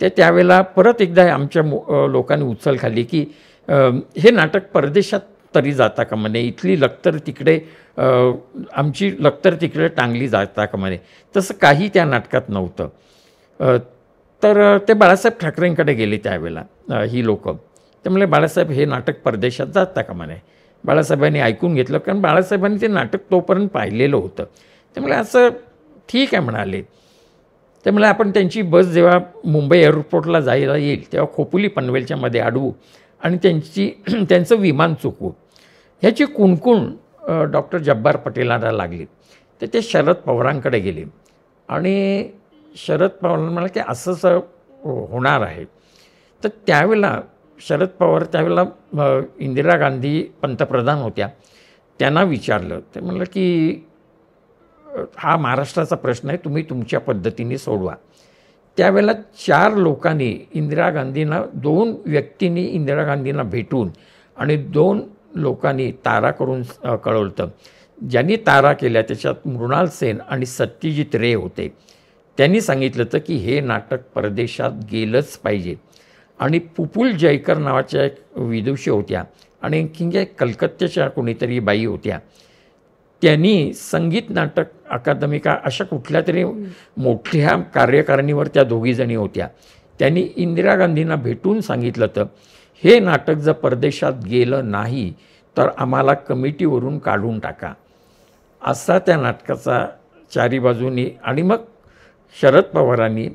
ते त्यावेळेला परत एकदा आमच्या लोकांनी उचल खाल्ली की हे नाटक परदेशात तरी जाता का म्हणे, इथली लक्तर तिकडे आमची लक्तर तिकडे टांगली जाता का म्हणे. तसं काही त्या नाटकात नव्हतं. तर ते बाळासाहेब ठाकरेंकडे गेले त्यावेळेला ही लोकं. त्यामुळे बाळासाहेब हे नाटक परदेशात जाता का म्हणे. बाळासाहेबांनी ऐकून घेतलं, कारण बाळासाहेबांनी ते नाटक तोपर्यंत पाहिलेलं होतं. त्यामुळे असं ठीक आहे म्हणाले. त्यामुळे आपण त्यांची बस जेव्हा मुंबई एअरपोर्टला जायला येईल तेव्हा खोपोली पनवेलच्या मध्ये अडवू आणि त्यांचं विमान चुकवू. ह्याची कुणकुण डॉक्टर जब्बार पटेलांना लागली. तर ते शरद पवारांकडे गेले आणि शरद पवारांना म्हणाले की असं होणार आहे. तर त्यावेळेला शरद पवार त्यावेळेला इंदिरा गांधी पंतप्रधान होत्या, त्यांना विचारलं. ते म्हणलं की हा महाराष्ट्राचा प्रश्न आहे, तुम्ही तुमच्या पद्धतीने सोडवा. त्यावेळेला 4 लोकांनी इंदिरा गांधींना, 2 व्यक्तींनी इंदिरा गांधींना भेटून आणि 2 लोकांनी तारा करून कळवलं. ज्यांनी तारा केल्या त्याच्यात मृणाल सेन आणि सत्यजित रे होते. त्यांनी सांगितलं होतं की हे नाटक परदेशात गेलंच पाहिजे. आणि पुपुल जयकर नावाच्या एक विदुषी होत्या आणि आणखी कलकत्त्याच्या कोणीतरी बाई होत्या. त्यांनी संगीत नाटक अकादमी का अशा कुठल्या तरी मोठ्या कार्यकारिणीवर त्या दोघीजणी होत्या. त्यांनी इंदिरा गांधींना भेटून सांगितलं तर हे नाटक जर परदेशात गेलं नाही तर आम्हाला कमिटीवरून काढून टाका, असा त्या नाटकाचा चारी बाजूनी. आणि मग शरद पवारांनी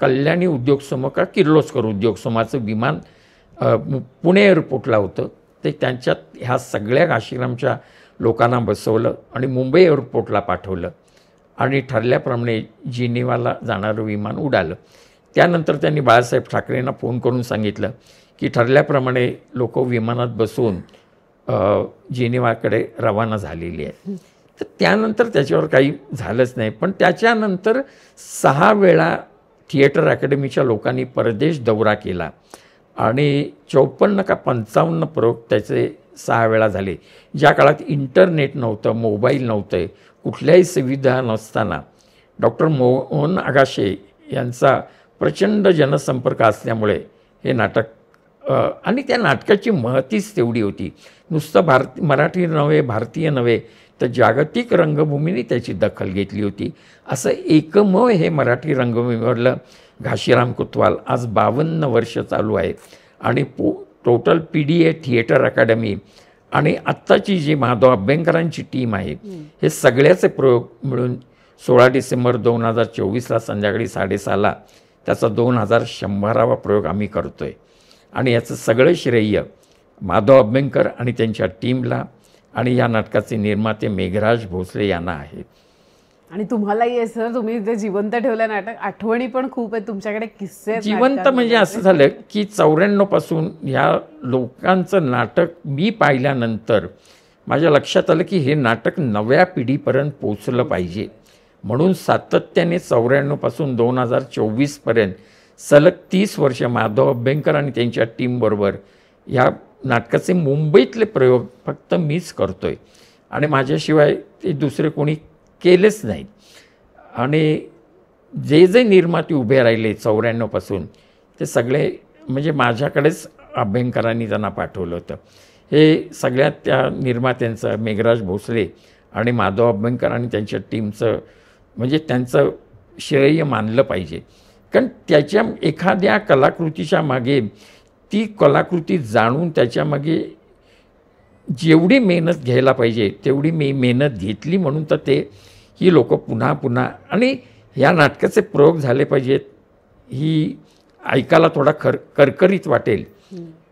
कल्याणी उद्योग समूह का किर्लोस्कर उद्योग समूहाचं विमान पुणे एअरपोर्टला होतं, ते त्यांच्यात ह्या सगळ्या आश्रमच्या लोकांना बसवलं आणि मुंबई एअरपोर्टला पाठवलं आणि ठरल्याप्रमाणे जिनिव्हाला जाणारं विमान उडालं. त्यानंतर त्यांनी बाळासाहेब ठाकरेंना फोन करून सांगितलं की ठरल्याप्रमाणे लोक विमानात बसून जिनिव्हाकडे रवाना झालेली आहेत. तर त्यानंतर त्याच्यावर काही झालंच नाही. पण त्याच्यानंतर 6 वेळा थिएटर अकॅडमीच्या लोकांनी परदेश दौरा केला आणि 54 का 55 प्रयोग त्याचे 6 वेळा झाले. ज्या काळात इंटरनेट नव्हतं, मोबाईल नव्हते, कुठल्याही सुविधा नसताना डॉक्टर मोहन आगाशे यांचा प्रचंड जनसंपर्क असल्यामुळे हे नाटक आणि त्या नाटकाची महतीच तेवढी होती. नुसतं मराठी नव्हे, भारतीय नव्हे, तर जागतिक रंगभूमीने त्याची दखल घेतली होती. असं एकमेव हे मराठी रंगभूमीवरलं घाशीराम कोतवाल आज 52 वर्ष चालू आहे. आणि टोटल PDA थिएटर अकॅडमी आणि आत्ताची जी माधव अभ्यंकरांची टीम आहे, हे सगळ्याचे प्रयोग मिळून 16 डिसेंबर 2024ला संध्याकाळी 6:30ला त्याचा 2100वा प्रयोग आम्ही करतो आहे. आणि याचं सगळं श्रेय माधव अभ्यंकर आणि त्यांच्या टीमला आणि या नाटकाचे निर्माते मेघराज भोसले यांना आहे. आणि तुम्हालाही आहे सर, तुम्ही ते जिवंत ठेवलं नाटक. आठवणी पण खूप आहेत तुमच्याकडे, किस्से आहेत जिवंत नाटकांमध्ये. म्हणजे असं झालं की 94 पासून ह्या लोकांचं नाटक मी पाहिल्यानंतर माझ्या लक्षात आलं की हे नाटक नव्या पिढीपर्यंत पोचलं पाहिजे. म्हणून सातत्याने 94 पासून 2024पर्यंत सलग 30 वर्ष माधव अभ्यंकर आणि त्यांच्या टीमबरोबर ह्या नाटकाचे मुंबईतले प्रयोग फक्त मीच करतोय आणि माझ्याशिवाय ते दुसरे कोणी केलेच नाहीत. आणि जे जे निर्माते उभे राहिले 94 पासून ते सगळे म्हणजे माझ्याकडेच अभ्यंकरांनी त्यांना पाठवलं होतं. हे सगळ्यात त्या निर्मात्यांचं मेघराज भोसले आणि माधव अभ्यंकर आणि त्यांच्या टीमचं म्हणजे त्यांचं श्रेय मानलं पाहिजे. कारण त्याच्या एखाद्या कलाकृतीच्या मागे ती कलाकृती जाणून त्याच्यामागे जेवढी मेहनत घ्यायला पाहिजे तेवढी मी मेहनत घेतली. म्हणून तर ते ही लोक पुन्हा पुन्हा आणि ह्या नाटकाचे प्रयोग झाले पाहिजेत ही ऐकायला थोडा करकरीत वाटेल,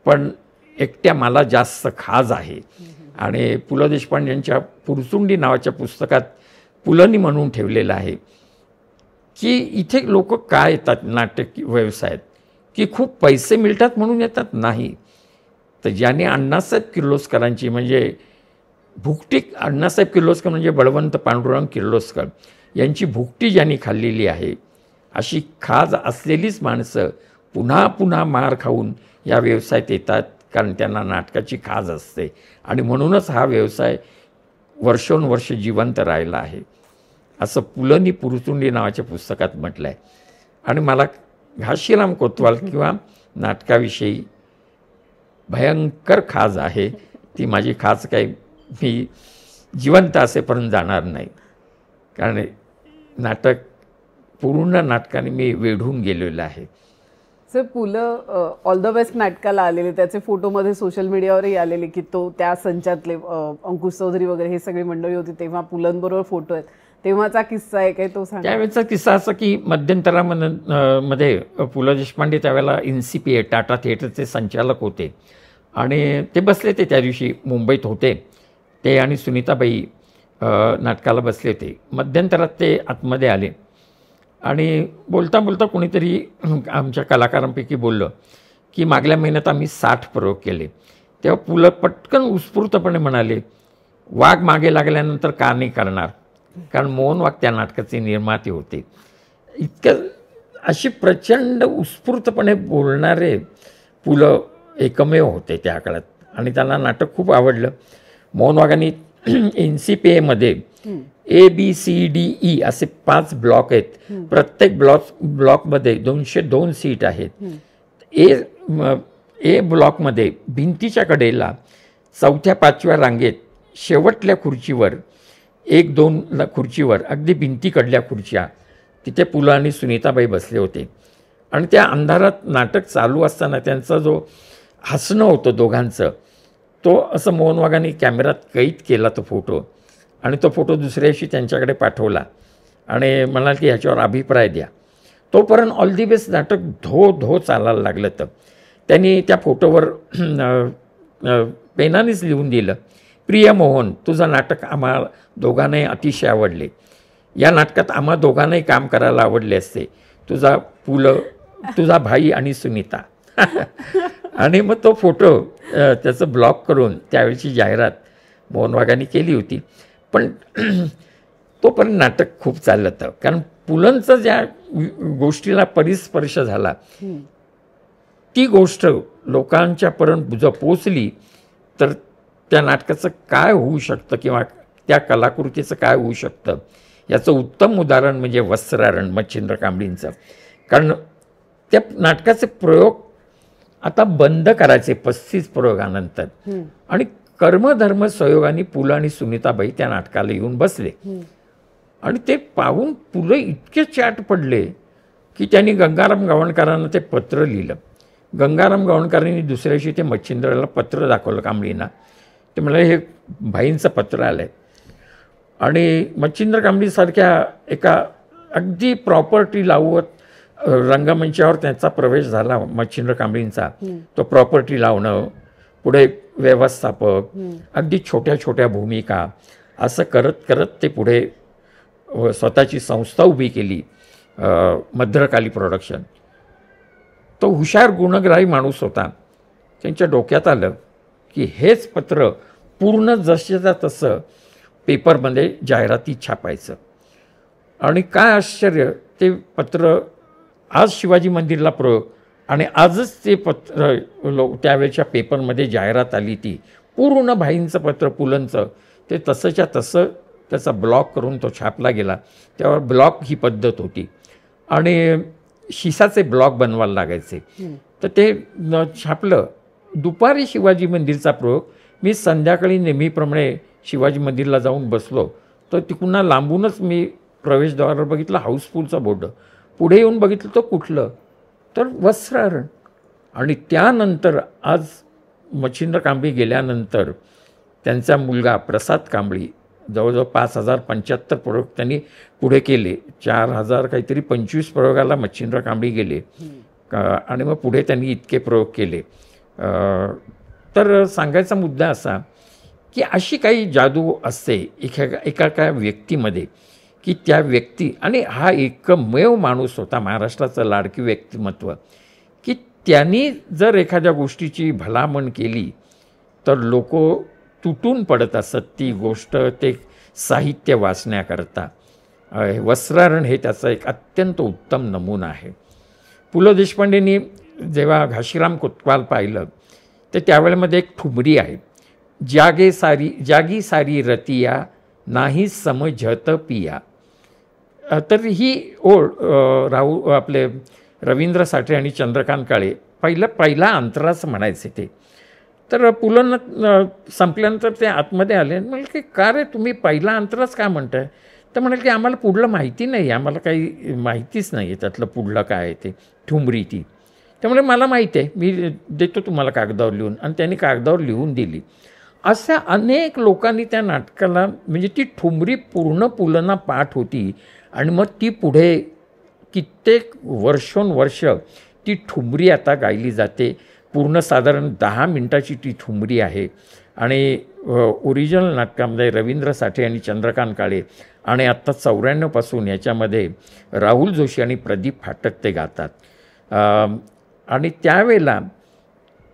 पण एकट्या मला जास्त खाज आहे. आणि पु ल देशपांडे यांच्या पुरचुंडी नावाच्या पुस्तकात पुलंनी म्हणून ठेवलेलं आहे की इथे लोक काय येतात नाटक व्यवसायात की खूप पैसे मिळतात म्हणून येतात, नाही तर ज्याने अण्णासाहेब किर्लोस्करांची म्हणजे भुकटी, अण्णासाहेब किर्लोस्कर म्हणजे बळवंत पांडुरंग किर्लोस्कर यांची भुकटी ज्यांनी खाल्लेली आहे अशी खाज असलेलीच माणसं पुन्हा पुन्हा मार खाऊन या व्यवसायात येतात, कारण त्यांना नाटकाची खाज असते. आणि म्हणूनच हा व्यवसाय वर्षोनवर्ष जिवंत राहिला आहे असं पुलंनी पुरचुंडी नावाच्या पुस्तकात म्हटलं आहे. आणि मला घाशीराम कोतवाल किंवा नाटकाविषयी भयंकर खाज आहे. ती माझी खाज काही मी जिवंत असेपर्यंत जाणार नाही, कारण नाटक पूर्ण नाटकाने मी वेढून गेलेलं आहे. सर, पु ल ऑल द बेस्ट नाटकाला आलेले, त्याचे फोटोमध्ये सोशल मीडियावरही आलेले की तो त्या संचातले अंकुश चौधरी वगैरे हे सगळी मंडळी होती, तेव्हा पुलंबरोबर फोटो आहेत. तेव्हाचा किस्सा आहे काय तो सांगा. त्यावेळेचा किस्सा असा की मध्यंतरामध्ये पु ल देशपांडे त्यावेळेला NCPA टाटा थिएटरचे संचालक होते आणि ते बसले ते त्या दिवशी मुंबईत होते. ते आणि सुनीताबाई नाटकाला बसले होते. मध्यंतरात ते आतमध्ये आले आणि बोलता बोलता कोणीतरी आमच्या कलाकारांपैकी बोललं की मागल्या महिन्यात आम्ही 60 प्रयोग केले. तेव्हा पु ल पटकन उत्स्फूर्तपणे म्हणाले, वाघ मागे लागल्यानंतर का नाही करणार, कारण मोहन वाघ त्या नाटकाचे निर्माते होते. इतकं अशी प्रचंड उत्स्फूर्तपणे बोलणारे पु ल एकमेव होते त्या काळात आणि त्यांना नाटक खूप आवडलं. मोहन वाघांनी NCPAमध्ये ABCDE असे 5 ब्लॉक आहेत. प्रत्येक ब्लॉकमध्ये 202 सीट आहेत. ए ब्लॉकमध्ये भिंतीच्या कडेला 4-5व्या रांगेत शेवटल्या खुर्चीवर 1-2 खुर्चीवर अगदी भिंतीकडल्या खुर्च्या तिथे पु ल आणि सुनीताबाई बसले होते. आणि त्या अंधारात नाटक चालू असताना त्यांचा जो हसणं होतं दोघांचं, तो असं मोहन वाघांनी कॅमेऱ्यात कैद केला तो फोटो आणि तो फोटो दुसऱ्या दिवशी त्यांच्याकडे पाठवला आणि म्हणाल की ह्याच्यावर अभिप्राय द्या. तोपर्यंत ऑल दी बेस्ट नाटक धो चालायला लागलं. तर त्यांनी त्या फोटोवर पेनानेच लिहून दिलं, प्रिय मोहन, तुझं नाटक आम्हा दोघांनाही अतिशय आवडले. या नाटकात आम्हा दोघांनाही काम करायला आवडले असते. तुझा पु ल, तुझा भाई आणि सुनीता. आणि मग तो फोटो त्याचं ब्लॉक करून त्यावेळची जाहिरात मोहन वाघांनी केली होती. पण तोपर्यंत नाटक खूप चाललं होतं, कारण पुलंचं ज्या गोष्टीला परिस्पर्श झाला ती गोष्ट लोकांच्यापर्यंत जर पोचली तर त्या नाटकाचं काय होऊ शकतं किंवा त्या कलाकृतीचं काय होऊ शकतं याचं उत्तम उदाहरण म्हणजे वस्त्रारण मच्छिंद्र कांबळींचं. कारण त्या नाटकाचे प्रयोग आता बंद करायचे 35 प्रयोगानंतर, आणि कर्मधर्म संयोगाने पु ल आणि सुनीताबाई त्या नाटकाला येऊन बसले. आणि ते पाहून पु ल इतके चाट पडले की त्यांनी गंगाराम गवणकरांना ते पत्र लिहिलं. गंगाराम गवणकरांनी दुसऱ्या दिवशी ते मच्छिंद्राला पत्र दाखवलं कांबळींना. ते म्हणाले हे भाईंचं पत्र आलं आहे. आणि मच्छिंद्र कांबळीसारख्या एका अगदी प्रॉपर्टी लावत रंगमंचावर त्यांचा प्रवेश झाला मच्छिंद्र कांबळींचा. तो प्रॉपर्टी लावणं, पुढे व्यवस्थापक, अगदी छोट्या छोट्या भूमिका, असं करत करत ते पुढे स्वतःची संस्था उभी केली, मद्रकाली प्रोडक्शन. तो हुशार गुणग्राही माणूस होता. त्यांच्या डोक्यात आलं की हेच पत्र पूर्ण जसेच्या तसं पेपरमध्ये जाहिराती छापायचं. आणि काय आश्चर्य, ते पत्र आज शिवाजी मंदिरला प्रयोग, आणि आजच ते पत्र त्यावेळच्या पेपरमध्ये जाहिरात आली, ती पूर्ण भाईंचं पत्र पुलंचं ते तसंच्या तसं त्याचा ब्लॉक करून तो छापला गेला. त्यावर ब्लॉक ही पद्धत होती आणि शिसाचे ब्लॉक बनवायला लागायचे. तर ते छापलं. दुपारी शिवाजी मंदिरचा प्रयोग. मी संध्याकाळी नेहमीप्रमाणे शिवाजी मंदिरला जाऊन बसलो तर तिकडून लांबूनच मी प्रवेशद्वारावर बघितलं हाऊसफुलचा बोर्ड. पुढे येऊन बघितलं तर कुठलं, तर वस्त्रारण. आणि त्यानंतर आज मच्छिंद्र कांबळी गेल्यानंतर त्यांचा मुलगा प्रसाद कांबळी जवळजवळ 5075 प्रयोग त्यांनी पुढे केले. 4000 काहीतरी 25 प्रयोगाला मच्छिंद्र कांबळी गेले. आणि मग पुढे त्यांनी इतके प्रयोग केले. तर सांगायचा मुद्दा असा की अशी काही जादू असते एका व्यक्तीमध्ये की त्या व्यक्ती, आणि हा एकमेव माणूस होता महाराष्ट्राचं लाडकी व्यक्तिमत्व, की त्यांनी जर एखाद्या गोष्टीची भलामण केली तर लोक तुटून पडत असत ती गोष्ट ते साहित्य वाचण्याकरता. वस्त्रारण हे त्याचा एक अत्यंत उत्तम नमुना आहे. पु ल देशपांडेंनी जेव्हा घाशीराम कोतवाल पाहिलं तर त्यावेळेमध्ये एक ठुमरी आहे, जागी सारी रतिया नाही समझत पिया. तर ही ओळ आपले रवींद्र साठे आणि चंद्रकांत काळे पहिला अंतराच म्हणायचे ते. तर पुलं संपल्यानंतर ते आतमध्ये आले आणि म्हणाले की का रे तुम्ही पहिला अंतराच का म्हणताय. तर म्हणाले की आम्हाला पुढलं माहिती नाही, आम्हाला काही माहितीच नाही आहे त्यातलं पुढलं काय आहे ते ठुमरी ती. त्यामुळे मला माहिती आहे, मी देतो तुम्हाला कागदावर लिहून. आणि त्यांनी कागदावर लिहून दिली. अशा अनेक लोकांनी त्या नाटकाला, म्हणजे ती ठुमरी पूर्ण पुलंना पाठ होती आणि मग ती पुढे कित्येक वर्षोनवर्ष ती ठुमरी आता गायली जाते. पूर्ण साधारण 10 मिनिटाची ती ठुमरी आहे. आणि ओरिजिनल नाटकामध्ये रवींद्र साठे आणि चंद्रकांत काळे आणि आत्ता 94 पासून याच्यामध्ये राहुल जोशी आणि प्रदीप फाटक ते गातात. आणि त्यावेळेला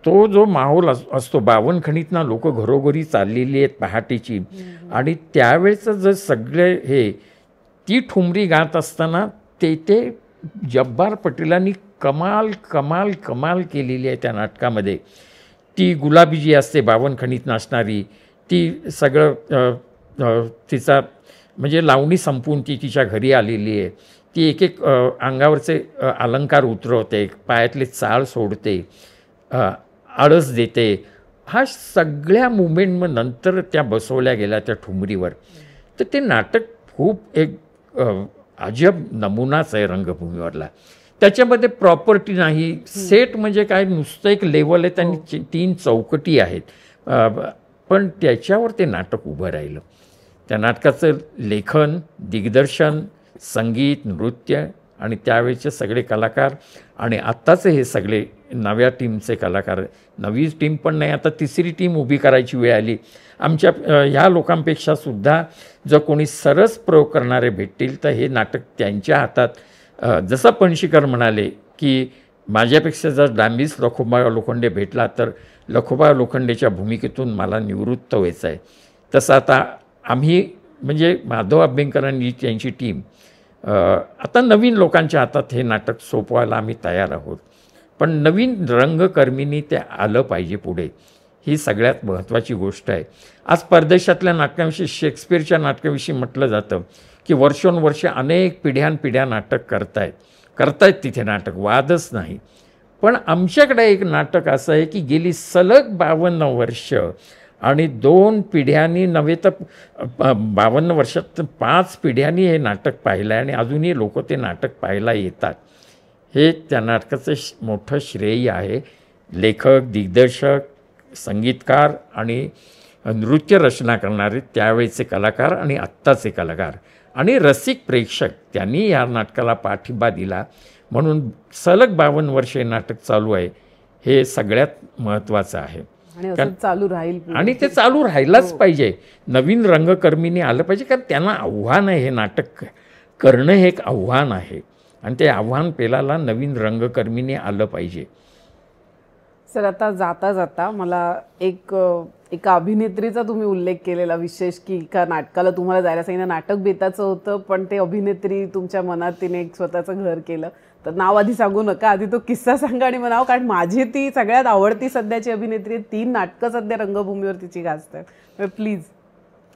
तो जो माहोल असतो, बावनखणीतनं लोक घरोघरी चाललेली आहेत पहाटेची, आणि त्यावेळेचं जर सगळे हे ती ठुमरी गात असताना ते जब्बार पटेलांनी कमाल कमाल कमाल केलेली आहे त्या नाटकामध्ये. ती गुलाबी जी असते बावनखणीत नाचणारी, ती सगळं तिचा म्हणजे लावणी संपून ती तिच्या घरी आलेली आहे. ती एक एक अंगावरचे अलंकार उतरवते, पायातले चाळ सोडते, आळस देते. हा सगळ्या मुवमेंट मग नंतर त्या बसवल्या गेल्या त्या ठुमरीवर. तर ते नाटक खूप एक अजब नमुनाच आहे रंगभूमीवरला. त्याच्यामध्ये प्रॉपर्टी नाही, सेट म्हणजे काय नुसतं एक लेवल आहे, त्यांनी 3 चौकटी आहेत, पण त्याच्यावर ते नाटक उभं राहिलं. त्या नाटकाचं लेखन, दिग्दर्शन, संगीत, नृत्य आणि त्यावेळेचे सगळे कलाकार आणि आत्ताचे हे सगळे नव्या टीमचे कलाकार. नवी टीम पण नाही, आता 3री टीम उभी करायची वेळ आली. आमच्या ह्या लोकांपेक्षा सुद्धा जर कोणी सरस प्रयोग करणारे भेटतील तर हे नाटक त्यांच्या हातात. जसं पणशीकर म्हणाले की माझ्यापेक्षा जर डांबीस लखोबा लोखंडे भेटला तर लखोबा लोखंडेच्या भूमिकेतून मला निवृत्त व्हायचं आहे. तसं आता आम्ही म्हणजे माधव अभ्यंकरांनी त्यांची टीम आता नवीन लोकांच्या हातात हे नाटक सोपवायला आम्ही तयार आहोत. पण नवीन रंगकर्मींनी ते आलं पाहिजे पुढे, ही सगळ्यात महत्त्वाची गोष्ट आहे. आज परदेशातल्या नाटकांविषयी, शेक्सपिअरच्या नाटकाविषयी म्हटलं जातं की वर्षोनवर्षे अनेक पिढ्यानपिढ्या नाटक करतायत तिथे नाटक, वादच नाही. पण आमच्याकडे एक नाटक असं आहे की गेली सलग 52 वर्ष आणि 2 पिढ्यांनी नव्हे तर 52 वर्षात 5 पिढ्यांनी हे नाटक पाहिलं आहे आणि अजूनही लोक ते नाटक पाहायला येतात. हे त्या नाटकाचं मोठं श्रेय आहे. लेखक, दिग्दर्शक, संगीतकार आणि नृत्य रचना करणारे त्यावेळेचे कलाकार आणि आत्ताचे कलाकार आणि रसिक प्रेक्षक त्यांनी या नाटकाला पाठिंबा दिला. म्हणून सलग 52 वर्ष हे नाटक चालू आहे, हे सगळ्यात महत्त्वाचं आहे. आणि असं चालू राहील आणि ते चालू राहिलाच पाहिजे. नवीन रंगकर्मींनी आलं पाहिजे, कारण त्यांना आव्हान आहे. हे नाटक करणं हे एक आव्हान आहे आणि ते आव्हान पेलाला नवीन रंगकर्मींनी आलं पाहिजे. सर, आता जाता जाता मला एका अभिनेत्रीचा तुम्ही उल्लेख केलेला विशेष, की का नाटकाला तुम्हाला जायला सांगितलं, नाटक बेताचं होतं पण ते अभिनेत्री तुमच्या मनात तिने एक स्वतःचं घर केलं. तर नाव आधी सांगू नका, आधी तो किस्सा सांगा आणि म्हणावं, कारण माझी ती सगळ्यात आवडती सध्याची अभिनेत्री आहे. 3 नाटकं सध्या रंगभूमीवर तिची गाजतात. प्लीज.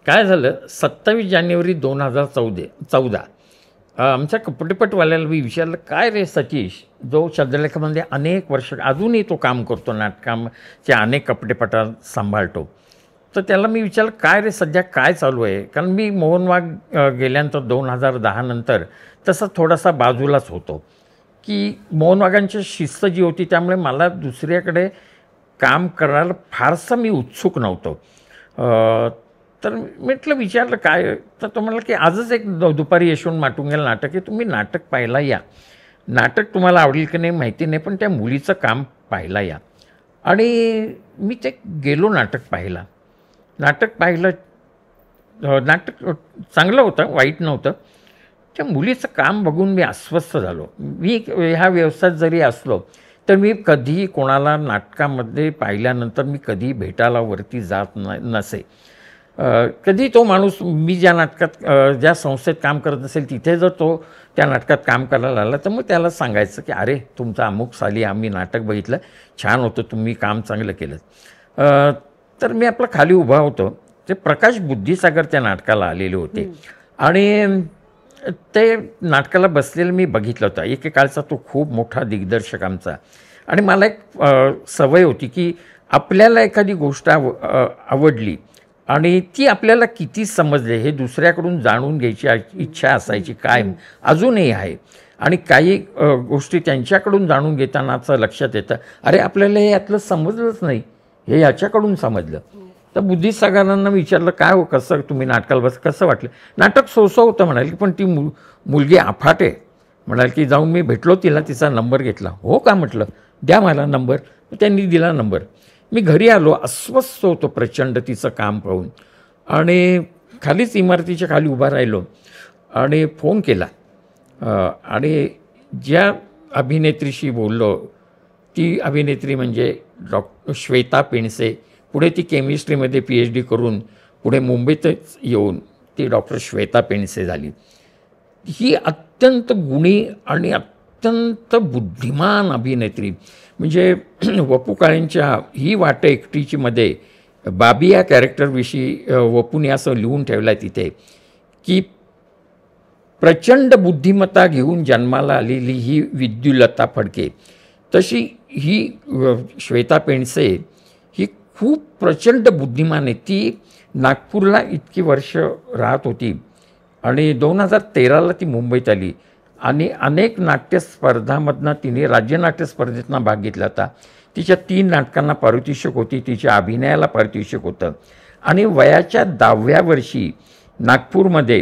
काय झालं, 27 जानेवारी 2014 आमच्या कपडेपटवाल्याला मी विचारलं, काय रे सतीश, जो चंद्रलेखामध्ये अनेक वर्ष अजूनही तो काम करतो, नाटकाचे अनेक कपडेपटा सांभाळतो. तर त्याला मी विचारलं, काय रे सध्या काय चालू आहे. कारण मी मोहन वाघ गेल्यानंतर 2010 नंतर तसा थोडासा बाजूलाच होतो, की मोहन वाघांची शिस्त जी होती त्यामुळे मला दुसऱ्याकडे काम करायला फारसं मी उत्सुक नव्हतो. तर म्हटलं, विचारलं काय, तर तो म्हणाला की आजच एक दुपारी यशवंत माटुंग्याला नाटक आहे, तुम्ही नाटक पाहायला या. नाटक तुम्हाला आवडेल की नाही माहिती नाही, पण त्या मुलीचं काम पाहायला या. आणि मी ते गेलो नाटक पाहायला. नाटक चांगलं होतं, वाईट नव्हतं. त्या मुलीचं काम बघून मी अस्वस्थ झालो. मी ह्या व्यवसायात जरी असलो तर मी कधीही कोणाला नाटकामध्ये पाहिल्यानंतर मी कधीही भेटायला वरती जात नसे. कधी तो माणूस मी ज्या संस्थेत काम करत असेल तिथे जर तो त्या नाटकात काम करायला आला तर मग त्याला सांगायचं की अरे, तुमचं अमुक साली आम्ही नाटक बघितलं, छान होतं, तुम्ही काम चांगलं केलं. तर मी आपलं खाली उभा होतो. ते प्रकाश बुद्धिसागर त्या नाटकाला आलेले होते आणि ते नाटकाला बसलेलं मी बघितलं होतं. एकेकाळचा तो खूप मोठा दिग्दर्शक आमचा. आणि मला एक सवय होती की आपल्याला एखादी गोष्ट आवडली आणि ती आपल्याला किती समजले हे दुसऱ्याकडून जाणून घ्यायची इच्छा असायची, कायम अजूनही आहे. आणि काही गोष्टी त्यांच्याकडून जाणून घेतानाचं लक्षात येतं, अरे आपल्याला हे यातलं समजलंच नाही, हे याच्याकडून समजलं. तर बुद्धिसागरांना विचारलं, काय हो, कसं तुम्ही नाटकाला कसं वाटलं. नाटक सोसं होतं म्हणाल, पण ती मुलगी अफाट आहे म्हणाल, की जाऊन मी भेटलो तिला, तिचा नंबर घेतला. हो का म्हटलं, द्या मला नंबर. त्यांनी दिला नंबर. मी घरी आलो, अस्वस्थ होतो प्रचंड तिचं काम पाहून. आणि खालीच इमारतीच्या खाली उभा राहिलो आणि फोन केला आणि ज्या अभिनेत्रीशी बोललो ती अभिनेत्री म्हणजे श्वेता पेंडसे. पुढे ती केमिस्ट्रीमध्ये PhD करून पुढे मुंबईतच येऊन ती डॉक्टर श्वेता पेंडसे झाली. ही अत्यंत गुणी आणि अत्यंत बुद्धिमान अभिनेत्री. म्हणजे वपू काळेंच्या ही वाट एकटीची मध्ये बाबी या कॅरेक्टरविषयी वपूने असं लिहून ठेवलं आहे तिथे, की प्रचंड बुद्धिमत्ता घेऊन जन्माला आलेली ही विद्युलता फडके, तशी ही श्वेता पेंडसे ही खूप प्रचंड बुद्धिमान आहे. ती नागपूरला इतकी वर्ष राहत होती आणि 2013ला ती मुंबईत आली आणि अनेक नाट्यस्पर्धांमधनं तिने राज्यनाट्य स्पर्धेतनं भाग घेतला होता. तिच्या 3 नाटकांना पारितोषिक होती, तिच्या अभिनयाला पारितोषिक होतं. आणि वयाच्या 10व्या वर्षी नागपूरमध्ये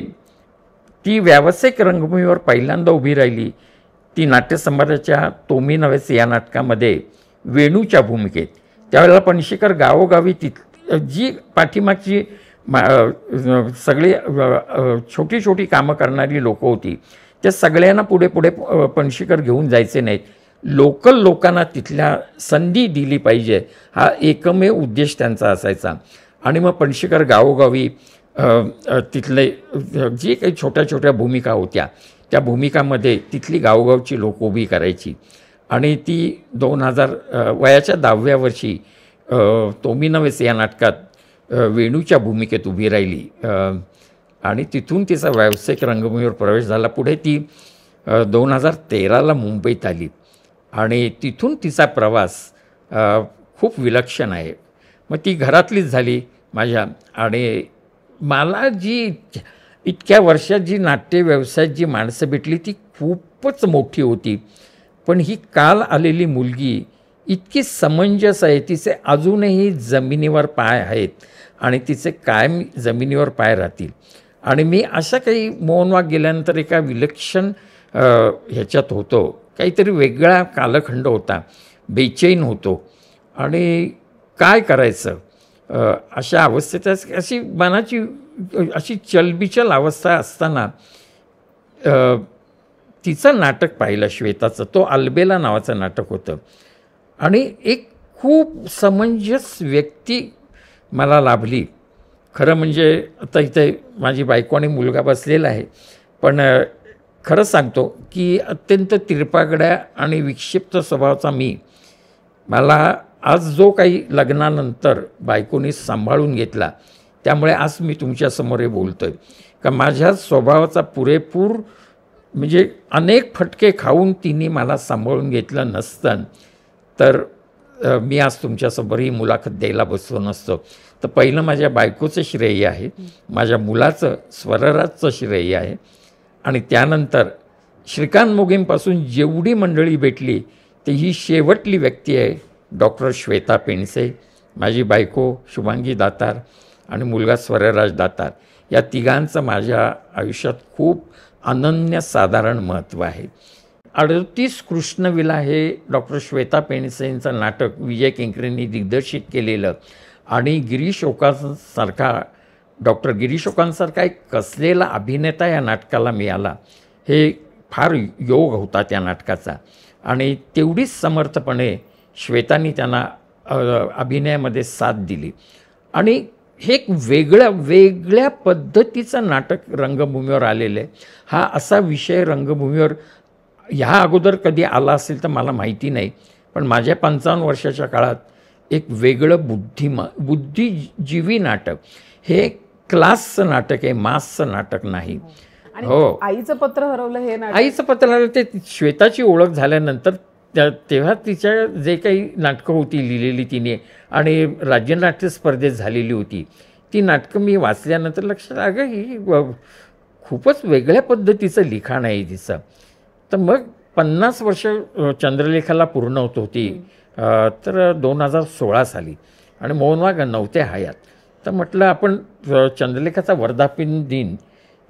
ती व्यावसायिक रंगभूमीवर पहिल्यांदा उभी राहिली. ती नाट्यसंभाराच्या तोमी नव्हेच या नाटकामध्ये वेणूच्या भूमिकेत. त्यावेळेला पणशीकर गावोगावी जी पाठीमागची सगळी छोटी छोटी कामं करणारी लोकं होती, त्या सगळ्यांना पुढे पुढे पणशीकर घेऊन जायचे नाहीत. लोकल लोकांना तिथल्या संधी दिली पाहिजे, हा एकमेव उद्देश त्यांचा असायचा. आणि मग पणशीकर गावोगावी तिथले जे काही छोट्या छोट्या भूमिका होत्या त्या भूमिकामध्ये तिथली गावोगावची लोक उभी करायची. आणि ती 2000 वयाच्या 10व्या वर्षी तोमी नवेस या नाटकात वेणूच्या भूमिकेत उभी राहिली. आणि तिथून तिचा व्यावसायिक रंगभूमीवर प्रवेश झाला. पुढे ती 2013ला मुंबईत आली आणि तिथून तिचा प्रवास खूप विलक्षण आहे. मग ती घरातलीच झाली माझ्या. आणि मला जी इतक्या वर्षात जी नाट्य व्यवसायात जी माणसं भेटली ती खूपच मोठी होती. पण ही काल आलेली मुलगी इतकी समंजस आहे, तिचे अजूनही जमिनीवर पाय आहेत आणि तिचे कायम जमिनीवर पाय राहतील. आणि मी अशा काही मोहनवाग गेल्यानंतर एका विलक्षण ह्याच्यात होतो, काहीतरी वेगळा कालखंड होता, बेचैन होतो आणि काय करायचं अशा अवस्थेत अशी मनाची अशी चलबिचल अवस्था असताना तिचं नाटक पाहिलं श्वेताचं. तो अल्बेला नावाचं नाटक होतं आणि एक खूप समंजस व्यक्ती मला लाभली. खरं म्हणजे आता इथे माझी बायको आणि मुलगा बसलेला आहे, पण खरं सांगतो की अत्यंत तिरपागड्या आणि विक्षिप्त स्वभावाचा मला आज जो काही लग्नानंतर बायकोनी सांभाळून घेतला, त्यामुळे आज मी तुमच्यासमोर हे बोलतो आहे का माझ्या स्वभावाचा पुरेपूर म्हणजे अनेक फटके खाऊन तिने मला सांभाळून घेतलं नसतं तर मी आज तुमच्यासमोर ही मुलाखत द्यायला बसलो नसतो. तर पहिलं माझ्या बायकोचं श्रेय आहे, माझ्या मुलाचं स्वरराजचं श्रेय आहे आणि त्यानंतर श्रीकांत मोघेंपासून जेवढी मंडळी भेटली ती ही शेवटली व्यक्ती आहे डॉक्टर श्वेता पेंडसे, माझी बायको शुभांगी दातार आणि मुलगा स्वरराज दातार. या तिघांचं माझ्या आयुष्यात खूप अनन्यसाधारण महत्त्व आहे. 38 कृष्णविला हे डॉक्टर श्वेता पेंडसेंचं नाटक विजय केंकरेंनी दिग्दर्शित केलेलं आणि गिरीश ओकांसारखा डॉक्टर गिरीश ओकांसारखा एक कसलेला अभिनेता या नाटकाला मिळाला, हे फार योग होता त्या नाटकाचा. आणि तेवढीच समर्थपणे श्वेतांनी त्यांना अभिनयामध्ये साथ दिली. आणि हे एक वेगळ्या पद्धतीचं नाटक रंगभूमीवर आलेलं आहे. हा असा विषय रंगभूमीवर ह्या अगोदर कधी आला असेल तर मला माहिती नाही, पण माझ्या 55 वर्षाच्या काळात एक वेगळं बुद्धिजीवी नाटक, हे क्लासचं नाटक आहे, मासचं नाटक नाही. हो, आईचं पत्र हरवलं हे नाटक, आईचं पत्र हरवलं ते श्वेताची ओळख झाल्यानंतर तेव्हा तिच्या जे काही नाटकं होती लिहिलेली तिने आणि राज्य नाट्य स्पर्धेत झालेली होती ती नाटकं मी वाचल्यानंतर लक्षात अगं ही खूपच वेगळ्या पद्धतीचं लिखाण आहे तिचं. तर मग 50 वर्ष चंद्रलेखाला पूर्ण होत होती तर 2016 साली आणि मोहनवाग नव्हते हयात. तर म्हटलं आपण चंद्रलेखाचा वर्धापन दिन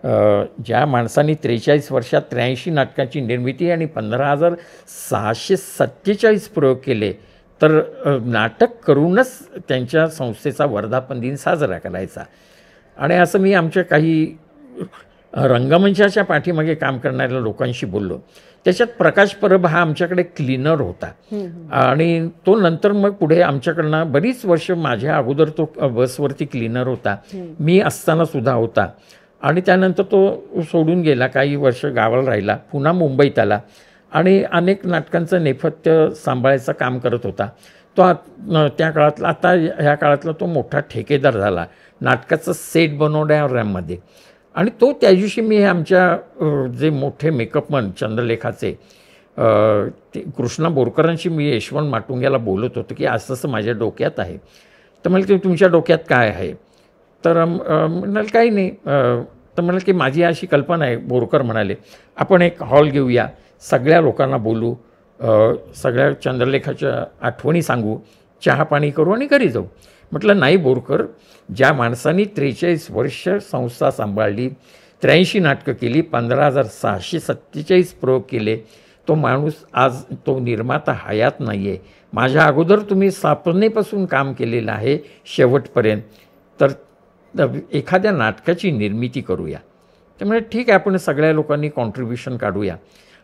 ज्या माणसांनी 43 वर्षात 83 नाटकांची निर्मिती आणि 15,647 प्रयोग केले तर नाटक करूनच त्यांच्या संस्थेचा वर्धापन दिन साजरा करायचा. आणि असं मी आमच्या काही रंगमंचाच्या पाठीमागे काम करणाऱ्या लोकांशी बोललो. त्याच्यात प्रकाश परब हा आमच्याकडे क्लीनर होता आणि तो नंतर मग पुढे आमच्याकडनं बरीच वर्ष माझ्या अगोदर तो बसवरती क्लीनर होता, मी असताना सुद्धा होता. आणि त्यानंतर तो सोडून गेला, काही वर्ष गावाला राहिला, पुन्हा मुंबईत आला आणि अनेक नाटकांचं नेपथ्य सांभाळायचं काम करत होता. तो त्या काळातला आता ह्या काळातला तो मोठा ठेकेदार झाला नाटकाचं सेट बनवण्यामध्ये. आणि तो त्या दिवशी मी आमच्या जे मोठे मेकअपमन चंद्रलेखाचे ते कृष्णा बोरकरांशी मी यशवंत माटुंग्याला बोलत होतो की असं असं माझ्या डोक्यात आहे. तर मला की तुमच्या डोक्यात काय आहे? तर म्हणाल काही नाही. तर म्हणाल की माझी अशी कल्पना आहे. बोरकर म्हणाले आपण एक हॉल घेऊया, सगळ्या लोकांना बोलू, सगळ्या चंद्रलेखाच्या आठवणी सांगू, चहा पाणी करू आणि घरी जाऊ. म्हटलं नाही बोरकर, ज्या माणसांनी 43 वर्ष संस्था सांभाळली, 83 नाटकं केली, 15,647 प्रयोग केले, तो माणूस आज तो निर्माता हयात नाही आहे. माझ्या अगोदर तुम्ही स्थापनेपासून काम केलेलं आहे शेवटपर्यंत, तर एखाद्या नाटकाची निर्मिती करूया. त्यामुळे ठीक आहे, आपण सगळ्या लोकांनी कॉन्ट्रीब्युशन काढूया.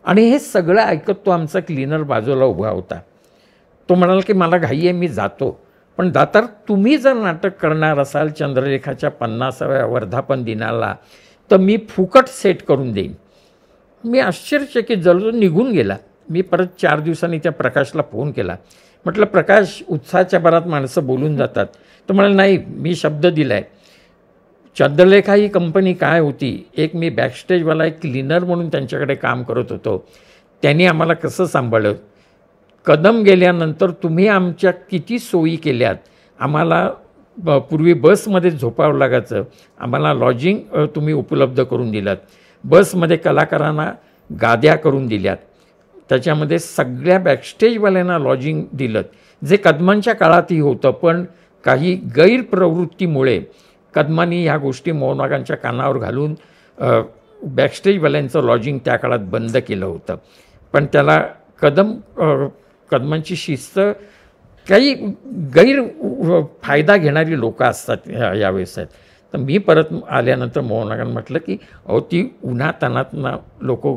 आणि हे सगळं ऐकत तो आमचा क्लीनर बाजूला उभा होता. तो म्हणाला की मला घाई आहे, मी जातो. पण दातार, तुम्ही जर नाटक करणार असाल चंद्रलेखाच्या 50व्या वर्धापन दिनाला, तर मी फुकट सेट करून देईन. मी आश्चर्यचकित झालो. निघून गेला. मी परत 4 दिवसांनी त्या प्रकाशला फोन केला. म्हटलं, प्रकाश, उत्साहाच्या भरात माणसं बोलून जातात. तर म्हणाले, नाही, मी शब्द दिला आहे. चंद्रलेखा ही कंपनी काय होती, एक मी बॅकस्टेजवाला एक क्लीनर म्हणून त्यांच्याकडे काम करत होतो. त्यांनी आम्हाला कसं सांभाळलं. कदम गेल्यानंतर तुम्ही आमच्या किती सोयी केल्यात. आम्हाला पूर्वी बसमध्ये झोपावं लागायचं, आम्हाला लॉजिंग तुम्ही उपलब्ध करून दिलात. बसमध्ये कलाकारांना गाद्या करून दिल्यात. त्याच्यामध्ये सगळ्या बॅकस्टेजवाल्यांना लॉजिंग दिलं, जे कदमांच्या काळातही होतं. पण काही गैरप्रवृत्तीमुळे कदमांनी ह्या गोष्टी मोहनवागांच्या कानावर घालून बॅकस्टेजवाल्यांचं लॉजिंग त्या काळात बंद केलं होतं. पण त्याला कदमांची शिस्त, काही गैर फायदा घेणारी लोकं असतात या व्यवसायात. तर मी परत आल्यानंतर मोहनवागांना म्हटलं की अहो, ती उन्हातान्हातनं लोक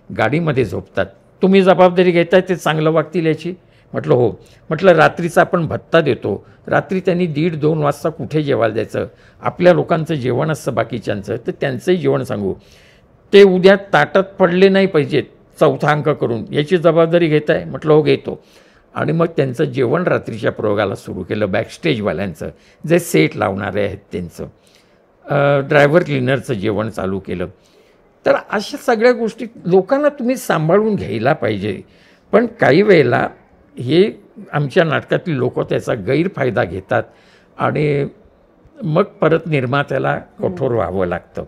गाडीमध्ये झोपतात, तुम्ही जबाबदारी घेताय ते चांगलं वागतील याची. म्हटलं हो. म्हटलं, रात्रीचा आपण भत्ता देतो, रात्री त्यांनी 1:30-2 वाजता कुठे जेवायला जायचं. आपल्या लोकांचं जेवण असतं बाकीच्यांचं, तर त्यांचंही जेवण सांगू. ते उद्या ताटात पडले नाही पाहिजेत 4था अंक करून, याची जबाबदारी घेताय. म्हटलं हो, घेतो. आणि मग त्यांचं जेवण रात्रीच्या प्रयोगाला सुरू केलं. बॅकस्टेजवाल्यांचं, जे सेट लावणारे आहेत त्यांचं, ड्रायव्हर क्लीनरचं जेवण चालू केलं. तर अशा सगळ्या गोष्टी लोकांना तुम्ही सांभाळून घ्यायला पाहिजे. पण काही वेळेला हे आमच्या नाटकातली लोक त्याचा गैरफायदा घेतात आणि मग परत निर्मात्याला कठोर व्हावं लागतं.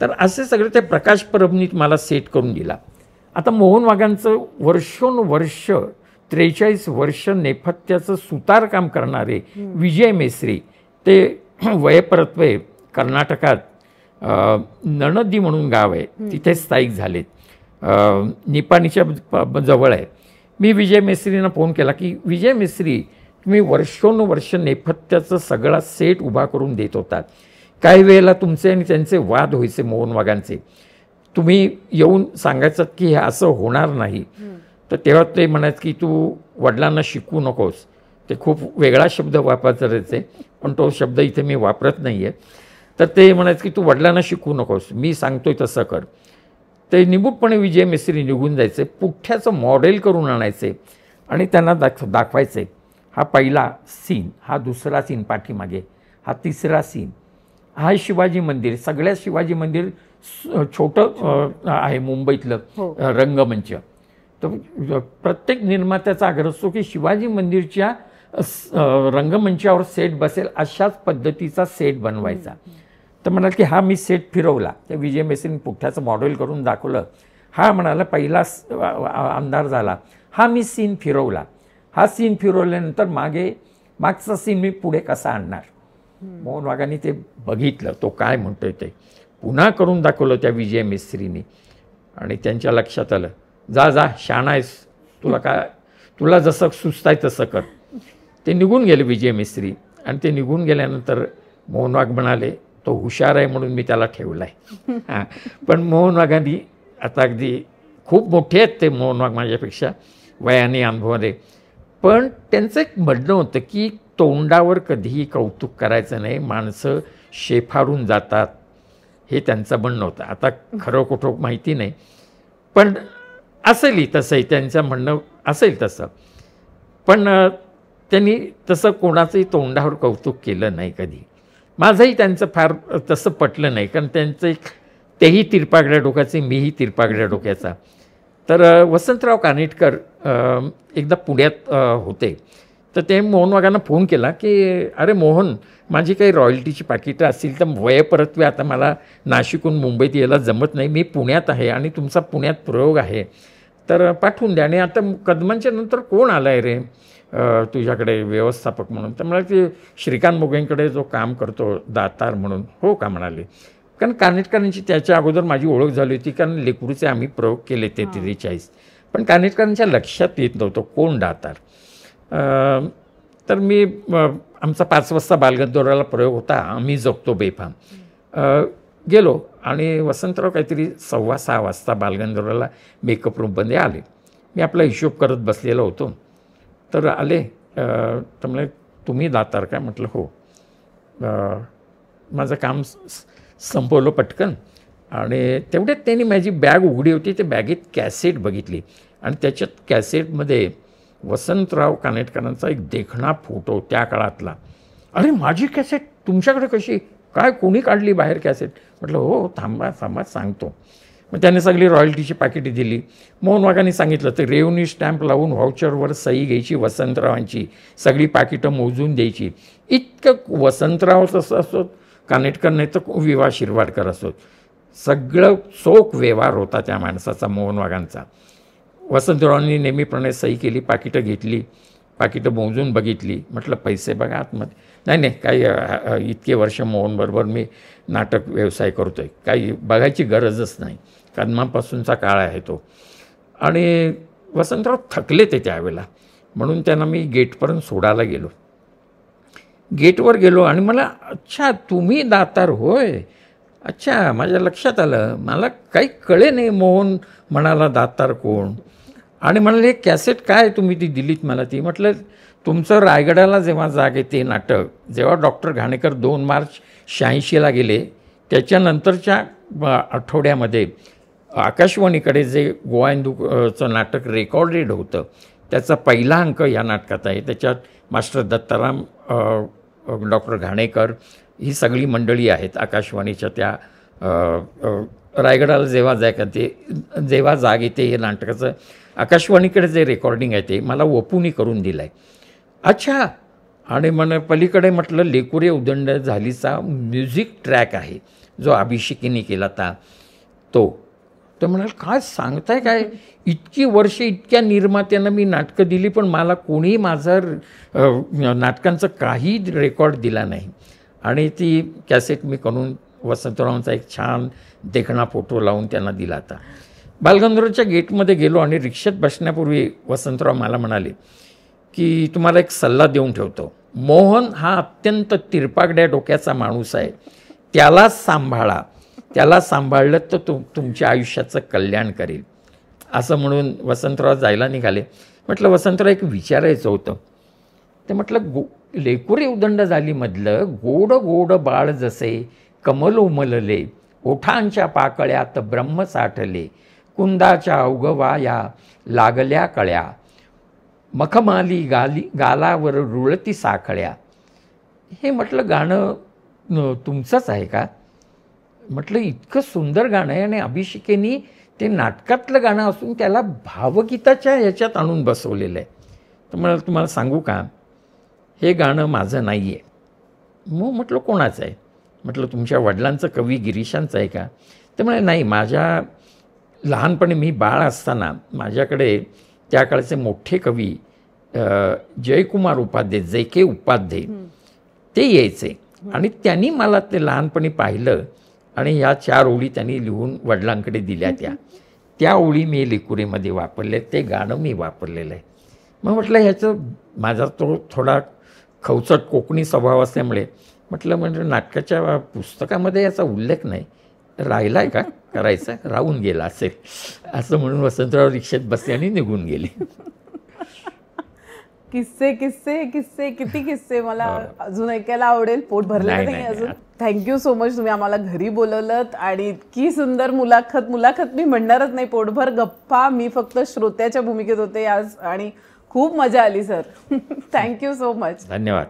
तर असे सगळे ते प्रकाश परबनीत मला सेट करून दिला. आता मोहनवागांचं वर्षोनवर्ष 43 वर्ष नेपथ्याचं सुतारकाम करणारे विजय मेस्त्री, ते वयपरत्वे कर्नाटकात नणदी म्हणून गाव आहे, तिथे स्थायिक झालेत. निपाणीच्या जवळ आहे. मी विजय मेस्त्रींना फोन केला की विजय मेस्त्री, तुम्ही वर्षोनवर्ष नेपथ्याचं सगळा सेट उभा करून देत होतात. काही वेळेला तुमचे आणि त्यांचे वाद व्हायचे मोहनवागांचे. तुम्ही येऊन सांगायचं की हे असं होणार नाही. तर तेव्हा ते म्हणायचं की तू वडिलांना शिकू नकोस. ते खूप वेगळा शब्द वापरायचे, पण तो शब्द इथे मी वापरत नाही आहे. तर ते म्हणायचं की तू वडिलांना शिकू नकोस, मी सांगतोय तसं कर. ते निमूटपणे विजय मेस्त्री निघून जायचे. पुठ्ठ्याचं मॉडेल करून आणायचे आणि त्यांना दाखवायचे. हा पहिला सीन, हा दुसरा सीन पाठीमागे, हा तिसरा सीन, हा शिवाजी मंदिर. सगळ्या शिवाजी मंदिर छोटं आहे मुंबईतलं रंगमंच. तर प्रत्येक निर्मात्याचा आग्रह असतो की शिवाजी मंदिरच्या रंगमंचावर सेट बसेल अशाच पद्धतीचा सेट बनवायचा. तर म्हणाल की हा मी सेट फिरवला. त्या विजय मेस्त्रीने पुठ्ठ्याचं मॉडेल करून दाखवलं. हा म्हणाला पहिला अंधार झाला, हा मी सीन फिरवला. हा सीन फिरवल्यानंतर मागचा सीन मी पुढे कसा आणणार. मोहनवागांनी ते बघितलं, तो काय म्हणतोय ते पुन्हा करून दाखवलं त्या विजय मेस्त्रीने. आणि त्यांच्या लक्षात आलं, जा शहाणा आहेस, तुला जसं सुचताय तसं कर. ते निघून गेले विजय मेस्त्री. आणि ते निघून गेल्यानंतर मोहनवाग म्हणाले, तो हुशार आहे म्हणून मी त्याला ठेवला आहे. हां, पण मोहनवागांनी आता अगदी खूप मोठे आहेत ते मोहनवाग माझ्यापेक्षा वयाने, अनुभवाने. पण त्यांचं एक म्हणणं होतं की तोंडावर कधीही कौतुक करायचं नाही, माणसं शेफारून जातात, हे त्यांचं म्हणणं होतं. आता खरं कुठं माहिती नाही, पण असेलही तसंही त्यांचं म्हणणं असेल तसं. पण त्यांनी तसं कोणाचंही तोंडावर कौतुक केलं नाही कधी. माझंही त्यांचं फार तसं पटलं नाही, कारण त्यांचं तेही तिरपागड्या डोक्याचे, मीही तिरपागड्या डोक्याचा. तर वसंतराव कानेटकर एकदा पुण्यात होते. तर ते मोहनवागांना फोन केला की अरे मोहन, माझी काही रॉयल्टीची पाकिटं असतील तर वयपरत्वे आता मला नाशिकहून मुंबईत यायला जमत नाही, मी पुण्यात आहे आणि तुमचा पुण्यात प्रयोग आहे, तर पाठवून द्या. आणि आता कदमांच्या नंतर कोण आला आहे रे तुझ्याकडे व्यवस्थापक म्हणून. तर मला ते श्रीकांत मोगेंकडे जो काम करतो दातार म्हणून. हो का म्हणाले. कारण कानेटकरांची त्याच्या अगोदर माझी ओळख झाली होती, कारण लेकरूचे आम्ही प्रयोग केले ते 43. पण कानेटकरांच्या लक्षात येत नव्हतं कोण दातार. तर मी आमचा 5 वाजता बालगंधर्वाला प्रयोग होता, आम्ही जगतो बेफाम. गेलो आणि वसंतराव काहीतरी 5:15 वाजता बालगंधर्वला मेकअप रूममध्ये आले. मी आपला हिशोब करत बसलेलो होतो. तर आले, तर म्हणे तुम्ही दातार काय? म्हटलं हो. माझं काम संपवलं पटकन आणि तेवढ्यात त्यांनी माझी बॅग उघडी होती. ते बॅगेत कॅसेट बघितली आणि त्याच्यात कॅसेटमध्ये वसंतराव कानेटकरांचा एक देखणा फोटो त्या काळातला. अरे माझी कॅसेट तुमच्याकडे कशी काय, कोणी काढली बाहेर कॅसेट? म्हटलं हो, थांबा सांगतो. मग त्याने सगळी रॉयल्टीची पाकिटे दिली. मोहन वाघांनी सांगितलं तर रेव्हन्यू स्टॅम्प लावून व्हाउचरवर सही घ्यायची वसंतरावांची, सगळी पाकिटं मोजून द्यायची. इतकं वसंतराव तसं असोत, कानेटकर नाही तर विवा शिरवाडकर असोत, सगळं चोख व्यवहार होता त्या माणसाचा, मोहन वाघांचा. वसंतरावांनी नेहमीप्रमाणे सही केली, पाकिटं घेतली, पाकिटं मोजून बघितली. म्हटलं पैसे बघा आतमध्ये. नाही काही इतके वर्ष मोहनबरोबर मी नाटक व्यवसाय करतो आहे, काही बघायची गरजच नाही, कदमापासूनचा काळ आहे तो. आणि वसंतराव थकले ते त्यावेळेला, म्हणून त्यांना मी गेटपर्यंत सोडायला गेलो. गेटवर गेलो आणि मला अच्छा तुम्ही दातार होय, अच्छा माझ्या लक्षात आलं. मला काही कळे नाही मोहन म्हणाला दातार कोण, आणि म्हणाले कॅसेट काय तुम्ही ती दिलीत मला ती. म्हटलं तुमचं रायगडाला जेव्हा जाग येते नाटक, जेव्हा डॉक्टर घाणेकर 2 मार्च 86ला गेले, त्याच्यानंतरच्या आठवड्यामध्ये आकाशवाणीकडे जे गोवांदूचं नाटक रेकॉर्डेड होतं त्याचा पहिला अंक या नाटकात आहे. त्याच्यात मास्टर दत्ताराम, डॉक्टर घाणेकर ही सगळी मंडळी आहेत आकाशवाणीच्या. त्या रायगडाला जेव्हा जाग येते हे नाटकाचं आकाशवाणीकडे जे रेकॉर्डिंग आहे ते मला वपुनी करून दिलं आहे. अच्छा, आणि म्हणे पलीकडे म्हटलं लेकुरे उदंड झालीचा म्युझिक ट्रॅक आहे जो अभिषेकीने केला होता तो. तर म्हणाल काय सांगताय काय, इतकी वर्षे इतक्या निर्मात्यांना मी नाटकं दिली पण मला कोणी माझं नाटकांचं काही रेकॉर्ड दिला नाही. आणि ती कॅसेट मी करून वसंतरावांचा एक छान देखणा फोटो लावून त्यांना दिला होता. बालगंधर्वच्या गेटमध्ये गेलो आणि रिक्षेत बसण्यापूर्वी वसंतराव मला म्हणाले की तुम्हाला एक सल्ला देऊन ठेवतो, मोहन हा अत्यंत तिरपागड्या डोक्याचा माणूस आहे, त्यालाच सांभाळा, त्याला सांभाळलं तर तुमच्या आयुष्याचं कल्याण करेल. असं म्हणून वसंतराव जायला निघाले. म्हटलं वसंतराव एक विचारायचं होतं. ते म्हटलं लेकुरे उदंड झालीमधलं गोड गोड बाळ जसे कमल उमलले, ओठांच्या पाकळ्यात ब्रह्म साठले, कुंदाच्या अवघवाया लागल्या कळ्या, मखमाली गालावर रुळती साखळ्या. हे म्हटलं गाणं तुमचंच आहे का? म्हटलं इतकं सुंदर गाणं आहे आणि अभिषेकेनी ते नाटकातलं गाणं असून त्याला भावगीताच्या ह्याच्यात आणून बसवलेलं आहे. तर मला तुम्हाला सांगू का, हे गाणं माझं नाही आहे. मग म्हटलं कोणाचं आहे? म्हटलं तुमच्या वडिलांचं कवी गिरीशांचं आहे का? तर म्हणे नाही, माझ्या लहानपणी मी बाळ असताना माझ्याकडे त्या काळचे मोठे कवी जयकुमार उपाध्ये, JK उपाध्ये ते यायचे आणि त्यांनी मला ते लहानपणी पाहिलं आणि ह्या 4 ओळी त्यांनी लिहून वडिलांकडे दिल्या. त्या ओळी मी लेकुरेमध्ये वापरले, ते गाणं मी वापरलेलं आहे. मग म्हटलं ह्याचं माझा तो थोडा खवचट कोकणी स्वभाव असल्यामुळे म्हटलं नाटकाच्या पुस्तकामध्ये याचा उल्लेख नाही, राहिला आहे का करायचा, राहून गेला असेल असं म्हणून वसंतराव रिक्षेत बसले आणि निघून गेले. किस्से किस्से किस्से किती किस्से मला अजून ऐकायला आवडेल. पोट भरलं नाही अजून. थँक्यू सो मच, तुम्ही आम्हाला घरी बोलवलंत आणि इतकी सुंदर मुलाखत मी म्हणणारच नाही, पोटभर गप्पा. मी फक्त श्रोत्याच्या भूमिकेत होते आज आणि खूप मजा आली सर. Thank you so much. धन्यवाद.